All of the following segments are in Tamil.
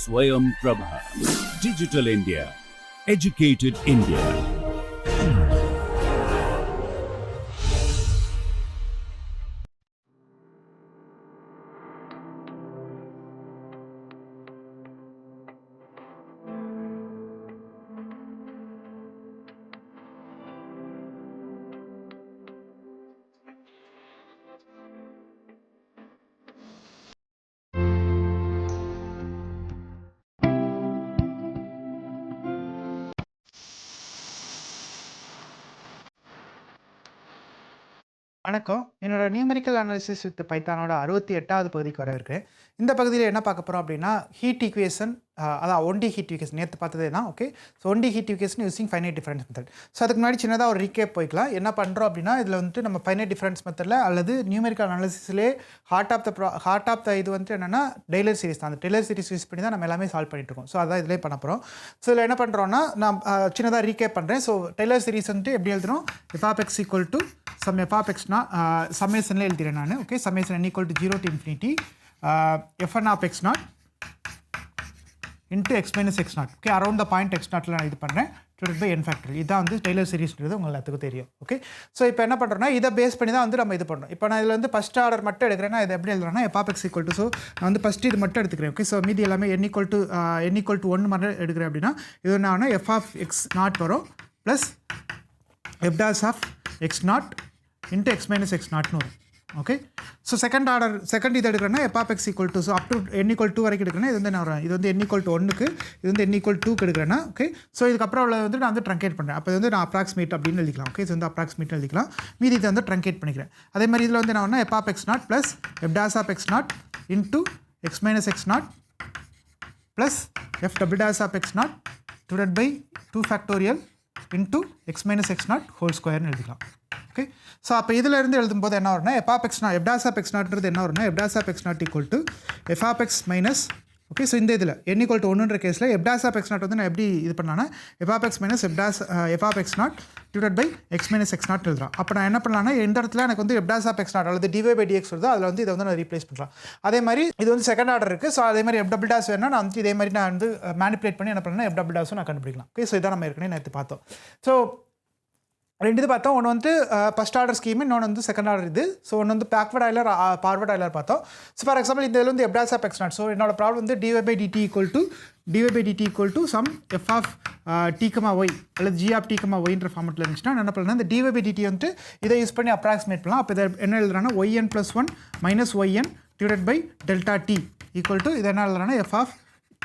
Swayam Prabha. Digital India. Educated India. வணக்கம். என்னோட நியூமெரிக்கல் அனாலிசிஸ் வித் பைத்தானோட 68வது பகுதிக்கு வரவேற்கிறேன். இந்த பகுதியில் என்ன பார்க்க போகிறோம் அப்படின்னா, ஹீட் ஈக்குவேஷன், அதான் 1D ஹீட் ஈக்குவேஷன் நேற்று பார்த்ததே தான். Okay, so 1D heat equation using finite difference method. So அதுக்கு முன்னாடி சின்னதாக ஒரு ரீகேப் போய்க்கலாம். என்ன பண்ணுறோம் அப்படின்னா, இதில் வந்துட்டு நம்ம ஃபைனைட் டிஃபரன்ஸ் மெத்தடில் அல்லது நியூமெரிக்கல் அனாலிசிஸ்லேயே ஹார்ட் ஆஃப் த இது வந்துட்டு என்னென்னா டெய்லர் சீரிஸ் தான். அந்த டெய்லர் சீரிஸ் யூஸ் பண்ணி தான் நம்ம எல்லாமே சால்வ் பண்ணிட்டு இருக்கோம். ஸோ அதான் இதிலே பண்ண போகிறோம். ஸோ இதில் என்ன பண்ணுறோன்னா, நான் சின்னதாக ரீகேப் பண்ணுறேன். ஸோ டெய்லர் சீரிஸ் வந்துட்டு எப்படி எழுதுறோம்? f(x) ஈக்குவல் டு சம் f(x)னா சம்மேஷனில் எழுதுறேன் நான். Okay, summation n equal to 0 to infinity f(x)0 into x minus x0. Okay, around the point x0ல நான் இது பண்ணுறேன் டிவைடட் பை n ஃபேக்டரியல். இதுதான் வந்து டெய்லர் சீரிஸ்ன்றது உங்களுக்கு எல்லாத்துக்கும் தெரியும். ஓகே, ஸோ இப்போ என்ன பண்ணுறோன்னா, இதை பேஸ் பண்ணி தான் வந்து நம்ம இது பண்ணுறோம். இப்போ நான் இதில் வந்து ஃபஸ்ட் ஆர்டர் மட்டும் எடுக்கிறேன்னா இதை எப்படி எழுதுறேன்னா f(x) ஈக்குவல் டு, ஸோ நான் வந்து ஃபஸ்ட்டு இது மட்டும் எடுத்துக்கிறேன். ஓகே, ஸோ மீதி எல்லாமே n ஈக்குவல் டு 1 மட்டும் எடுக்கிறேன் அப்படின்னா இது என்ன ஆகுனா f(x0) வரும் plus f dash of x0 into x minus x0னு வரும். ஓகே, ஸோ செகண்ட் இது எடுக்கிறேன்னா f(x) equal to, so up to n equal 2 வரைக்கும் எடுக்கிறேன்னா இது வந்து என்ன வரும்? இது வந்து n ஈக்குவல் டு 1க்கு, இது வந்து n ஈக்குவல் 2க்கு எடுக்கிறேன்னா. ஓகே, ஸோ இதுக்கப்புறம் உள்ள வந்து நான் வந்து ட்ரங்கேட் பண்ணுறேன். அப்போ இது வந்து நான் அப்ராக்சிமேட் அப்படின்னு எழுதிக்கலாம். ஓகே, இது வந்து அப்ராக்சிமேட் எழுதிக்கலாம். மீதி இதை வந்து ட்ரங்கேட் பண்ணிக்கிறேன். அதே மாதிரி இதில் வந்து என்ன f(x0) plus f dash of x0 into x minus x0 plus f double dash of x0 divided by 2 factorial into x minus x0 whole ஸ்கொயர்னு எழுதிக்கலாம். ஓகே, ஸோ அப்போ இதில் இருந்து எழுதும்போது என்ன வரும்னா f(x0) f dash of x0ன்றது என்ன வரும்னா f dash of x0 equal to f(x) minus. Okay, so இந்த இதில் n ஈக்குவல் டு 1ன்ற கேஸில் f dash of x0 வந்து நான் எப்படி இது பண்ணானா f(x) minus f(x0) divide by x minus x0 எழுதுறேன். அப்போ நான் என்ன பண்ணலாம்னா, இந்த இடத்துல எனக்கு வந்து f dash of x0 அல்லது dy/dx வருது, அதில் வந்து இதை வந்து நான் ரீப்ளேஸ் பண்ணுறேன். அதே மாதிரி இது வந்து செகண்ட் ஆர்டர் இருக்குது. ஸோ அதே மாதிரி f double dash வேணும்னா நான் வந்து இதே மாதிரி நான் வந்து மேனிப்புலேட் பண்ணி என்ன பண்ணேன்னா f double dash நான் கண்டுபிடிக்கலாம். ஓகே, ஸோ இதான் நம்ம ஏற்கனவே நேற்று பார்த்தோம். ஸோ ரெண்டு இது பார்த்தோம். ஒன்று வந்து ஃபஸ்ட் ஆர்டர் ஸ்கீம், இன்னொன்று வந்து செகண்ட் ஆர்டர் இது. ஸோ ஒன்று வந்து பேக்வர்ட் ஆயிலர், ஃபார்வர்ட் ஆயிலர் பார்த்தோம். ஸோ ஃபார் எக்ஸாம்பிள் இந்த இதில் வந்து f dash of x0. So என்னோட ப்ராப்ளம் வந்து dy/dt equal to some f of t, y அல்லது g of t, yன்ற ஃபார்மெட்டில் இருந்துச்சுன்னா என்ன பண்ணலாம், இந்த dy/dt வந்து இதை யூஸ் பண்ணி அப்ராக்சிமேட் பண்ணலாம். அப்போ இதை என்ன எழுதுறான்னா yn + 1 minus yn divided by delta t equal to இதை என்ன எழுதுறான்னா f of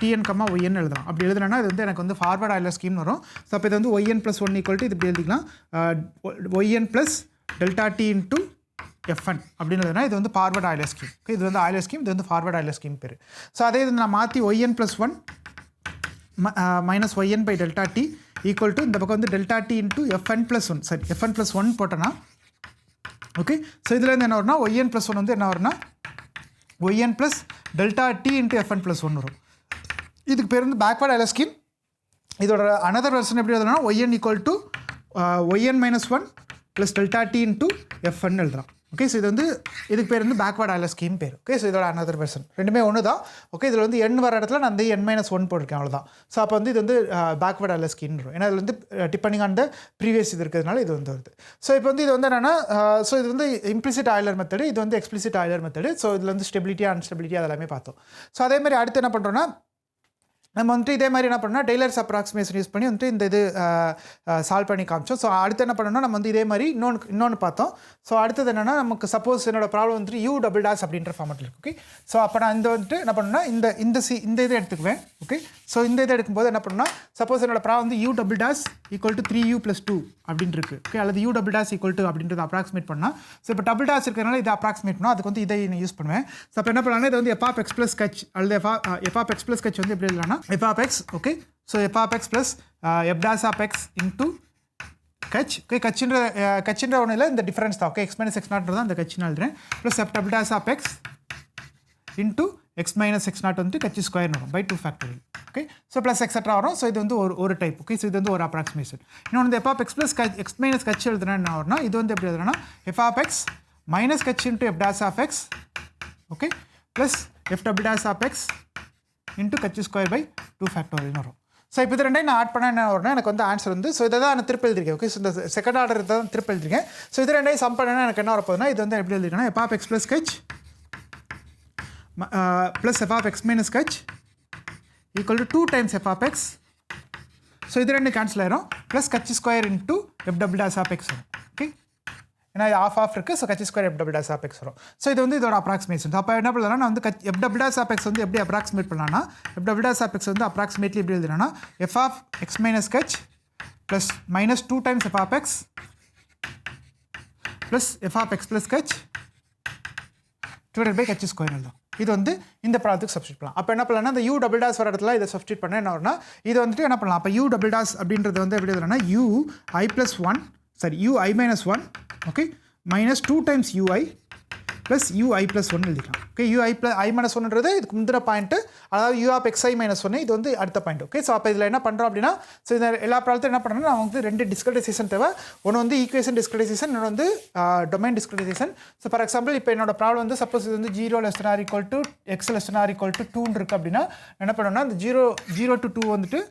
tn, yn எழுதலாம். அப்படி எழுதுனா இது வந்து எனக்கு வந்து ஃபார்வர்ட் ஆயிலர் ஸ்கீம்னு வரும். ஸோ அப்போ இது வந்து yn + 1 ஈக்குவல் டு இது இப்படி எழுதிக்கலாம் yn plus delta D into fn அப்படின்னு எழுதுனா இது வந்து ஃபார்வர்ட் ஆயிலர் ஸ்கீம். ஓகே, இது வந்து ஆயிலர் ஸ்கீம், இது வந்து ஃபார்வர்ட் ஆயிலர் ஸ்கீம் பேர். ஸோ அதே இது நான் மாற்றி yn + 1 minus yn by delta t equal to இந்த பக்கம் வந்து டெல்டா டி இன்ட்டு fn + 1, சரி fn + 1 போட்டோன்னா. ஓகே, ஸோ இதுலேருந்து என்ன வரும்னா yn + 1 வந்து என்ன வரும்னா yn plus delta D into fn + 1 வரும். இதுக்கு பேர் வந்து பேக்வர்ட் ஆயிலர் ஸ்கீம். இதோட அனதர் வெர்ஷன் எப்படி எழுதுனா yn equal to yn - 1 plus delta D into fn எழுதலாம். ஓகே, ஸோ இது வந்து இதுக்கு பேர் வந்து பேக்வர்ட் ஆயிலர் ஸ்கீம் பேர். ஓகே, ஸோ இதோட அனதர் வெர்ஷன் ரெண்டுமே ஒன்று தான். ஓகே, இதில் வந்து n வர இடத்துல நான் வந்து n - 1 போட்டிருக்கேன், அவ்வளோதான். ஸோ அப்போ வந்து இது வந்து பேக்வர்ட் ஆயிலர் ஸ்கீம் வரும். ஏன்னா இதில் வந்து டிபெண்டிங் ஆன் த ப்ரீவியஸ் இது இருக்கிறதுனால இது வந்து வருது. ஸோ இப்போ வந்து இது வந்து என்னென்னா, ஸோ இது வந்து இம்ப்ளிசிட் ஆயிலர் மெத்தடு, இது வந்து எக்ஸ்பிளிசிட் ஆயிலர் மெத்தடு. ஸோ இதில் வந்து ஸ்டெபிலிட்டி, அன்ஸ்டெபிலிட்டி அதெல்லாமே பார்த்தோம். ஸோ அதே மாதிரி அடுத்து என்ன பண்ணுறோன்னா, நம்ம வந்துட்டு இதே மாதிரி என்ன பண்ணோம்னா டெய்லர்ஸ் அப்ராக்சிமேஷன் யூஸ் பண்ணி வந்துட்டு இந்த இது சால்வ் பண்ணி காமிச்சோம். ஸோ அடுத்து என்ன பண்ணோம்னா, நம்ம வந்து இதே மாதிரி இன்னொன்று பார்த்தோம். ஸோ அடுத்தது என்னென்னா, நமக்கு சப்போஸ் என்னோட ப்ராப்ளம் வந்துட்டு u double dash அப்படின்ற ஃபார்மெட்டில் இருக்குது. ஓகே, ஸோ அப்போ நான் இந்த வந்துட்டு என்ன பண்ணணும்னா இந்த இதை எடுத்துக்குவேன். ஓகே, ஸோ இந்த இதை எடுக்கும்போது என்ன பண்ணணும்னா, சப்போஸ் என்னோட ப்ராப்ளம் வந்து u double dash equal to 3u + 2 அப்படின்னு இருக்குது. ஓகே, அல்லது u double dash equal to அப்படின்றத அப்ராக்சிமேட் பண்ணால், ஸோ இப்போ டபுள் டாஷ் இருக்கிறதுனால இதை அப்ராக்சிமேட் பண்ணால் அதுக்கு வந்து இதை யூஸ் பண்ணுவேன். ஸோ அப்போ என்ன பண்ணலாம்னா, இது வந்து f(x) + h அல்லது f(x) + h வந்து எப்படி எழுதலாம்னா f(x). Okay, so f(x) plus f dash of x into கச். ஓகே, கச்சுன்ற ஒன்றும் இல்லை, இந்த டிஃபரன்ஸ் தான். ஓகே, x minus x0 தான் இந்த கச்சுன்னு எழுதுறேன். Plus f double dash of x into x minus x0 வந்து கச்சு ஸ்கொயர் வரும் by 2 factorial. Okay, so plus extra வரும். ஸோ இது வந்து ஒரு டைப். ஓகே, ஸோ இது வந்து ஒரு அப்ராக்சிமேஷன். இன்னொன்று வந்து f(x) ப்ளஸ் x minus கச்சு எழுதுனா என்ன வரும்னா, இது வந்து எப்படி எழுதுனா f(x) மைனஸ் கச் into f dash of x okay plus f double dash of x into h square by 2 ஃபேக்டோரியல்னு வரும். ஸோ இப்போ இது ரெண்டையும் நான் ஆட் பண்ண என்ன வரும்னா எனக்கு வந்து ஆன்சர் வந்து ஸோ இதை தான் நான் திருப்பி எழுதிருக்கேன். ஓகே ஸோ இந்த செகண்ட் ஆர்டர் தான் திருப்பி எழுதிருக்கேன். ஸோ இது ரெண்டையும் சம் பண்ணனா எனக்கு என்ன வரப்போகுதுன்னா இது வந்து எப்படி எழுதிருக்கேன்னா f of x plus h plus f of x minus h equal to 2 times f of x. So இது ரெண்டு கேன்சல் ஆயிரும் plus h square into f double dash of x வரும். ஓகே ஏன்னா இது ஆஃப் இருக்குது. So h square f double dash of x வரும். ஸோ இது வந்து இதோட அப்ராக்சிமேஷன். அப்போ என்ன பண்ணலாம் நான் வந்து f double dash of x வந்து எப்படி அப்ராக்சிமேட் பண்ணலாம்னா f double dash of x வந்து அப்ராக்சிமேட்லி எப்படி எழுதுனா f of x minus h plus minus 2 times f of x plus f of x plus h divided by h square எழுதும். இது வந்து இந்த ப்ராப்ளத்துக்கு சப்ஸ்டியூட் பண்ணலாம். அப்போ என்ன பண்ணலாம்னா இந்த யூ டபுள் டேஷ் வர இடத்துல இதை சப்ஸ்டியூட் பண்ண என்ன வரும்னா இது வந்துட்டு என்ன பண்ணலாம் அப்போ யூ டபுள் டேஷ் அப்படின்றது வந்து எப்படி எழுதுனா you I plus 1 sorry you I minus 1 okay minus 2 times UI plus UI plus 1 எழுதிக்கலாம். ஓகே யூஐ ப்ளஸ் ஐ மைனஸ் 1ன்றது இதுக்கு முந்தின பாயிண்ட்டு, அதாவது யூ ஆஃப் எக்ஸ்ஐ மைனஸ் 1 இது வந்து அடுத்த பாயிண்ட். ஓகே ஸோ அப்போ இதில் என்ன பண்ணுறோம் அப்படின்னா ஸோ இந்த எல்லா ப்ராப்ளத்தையும் என்ன பண்ணுறோம்னா நான் வந்து ரெண்டு டிஸ்கிரிட்டைசேஷன் தேவை. ஒன்று வந்து ஈக்குவேஷன் டிஸ்கிரிட்டைசேஷன், இன்னொன்று வந்து domain discretization. So for example இப்போ என்னோட ப்ராப்ளம் வந்து சப்போஸ் இது வந்து 0 less than or equal to x less than or equal to 2 இருக்குது அப்படின்னா என்ன பண்ணுவேன்னா இந்த 0 to 2 வந்துட்டு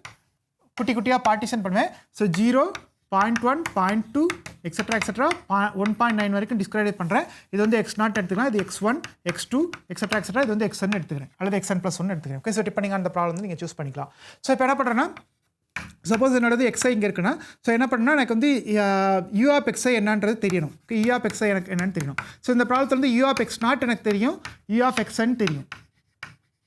குட்டி குட்டியாக பார்ட்டிஷன் பண்ணுவேன். ஸோ 0 0.1 0.2 எக்ஸட்ரா 1.9 வரைக்கும் டிஸ்கிரைப் பண்ணுறேன். இது வந்து x0 எடுத்துக்கலாம், இது x1 x2 எக்ஸட்ரா இது வந்து xn எடுத்துக்கிறேன் அல்லது xn + 1 எடுத்துக்கிறேன். ஓகே ஸோ டிபெண்டிங் ஆன் அந்த ப்ராப்ளம் வந்து நீங்கள் சூஸ் பண்ணிக்கலாம். ஸோ இப்போ என்ன பண்ணுறேன்னா சப்போஸ் என்னோடது எக்ஸ்ஐ இங்கே இருக்குன்னா ஸோ என்ன பண்ணால் எனக்கு வந்து யூ ஆஃப் எக்ஸ்ஐ என்னன்றது தெரியணும். யூ ஆஃப் எக்ஸ்ஐ எனக்கு என்னன்னு தெரியணும். ஸோ இந்த ப்ராப்ளத்தில் வந்து யூ ஆஃப் x0 எனக்கு தெரியும், யூ ஆஃப் xn தெரியும்.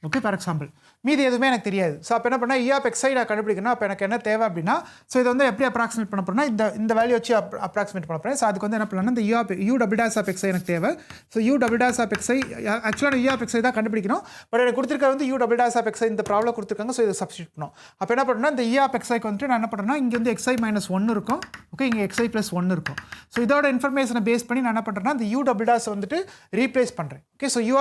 ஓகே ஃபார் எக்ஸாம்பிள் மீதி எதுவுமே எனக்கு தெரியாது. ஸோ அப்போ என்ன பண்ணால் யூ ஆஃப் எக்ஸ்ஐ நான் கண்டுபிடிக்கணும். அப்போ எனக்கு என்ன தேவை அப்படின்னா ஸோ இதை வந்து எப்படி அப்ராக்சிமேட் பண்ண போகிறேன்னா இந்த வேல்யூ வச்சு அப்ராக்சிமேட் பண்ண போகிறேன். ஸோ அதுக்கு வந்து என்ன பண்ணலாம்னா இந்த u double dash of x i எனக்கு தேவை. So u double dash of x i ஆக்சுவலாக யூ ஆஃப் எக்ஸ்ஐ தான் கண்டுபிடிக்கணும். பட் எனக்கு கொடுத்துருக்க வந்து u double dash of x i இந்த ப்ராப்ளம் கொடுத்துருக்காங்க. ஸோ இதை சப்ஸ்டியூட் பண்ணோம். அப்போ என்ன பண்ணணும்னா இந்த யூ ஆஃப் எக்ஸ்ஐக்கு வந்துட்டு நான் என்ன பண்ணுறேன்னா இங்கே வந்து எக்ஸ்ஐ மைனஸ் 1 இருக்கும். ஓகே இங்கே எக்ஸ்ஐ ப்ளஸ் 1 இருக்கும். ஸோ இதோட இன்ஃபர்மேஷனை பேஸ் பண்ணி நான் என்ன பண்ணுறேன்னா இந்த யூ டபுள் டேஷ் வந்துட்டு ரீப்ளேஸ் பண்ணுறேன். Okay so u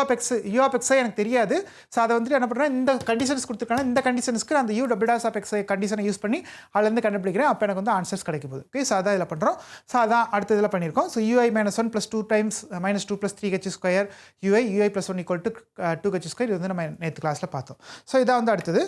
of x i எனக்கு தெரியாது. ஸோ அதை வந்துட்டு என்ன பண்ணுறேன் இந்த கண்டிஷன்ஸ் கொடுத்துருக்காங்க, இந்த கண்டிஷன்ஸ்க்கு அந்த u double dash of x கண்டிஷனை யூஸ் பண்ணி அதுலேருந்து கண்டுபிடிக்கிறேன். அப்போ எனக்கு வந்து ஆன்சர்ஸ் கிடைக்கும் போது. ஓகே ஸோ அதான் இதில் பண்ணுறோம். ஸோ அதான் அடுத்த இதில் பண்ணியிருக்கோம். So UI minus 1 + 2 times minus 2 + 3 H square UI plus 1 equal to 2 H square. இது வந்து நம்ம நேற்று கிளாஸில் பார்த்தோம். ஸோ இதான் வந்து அடுத்தது.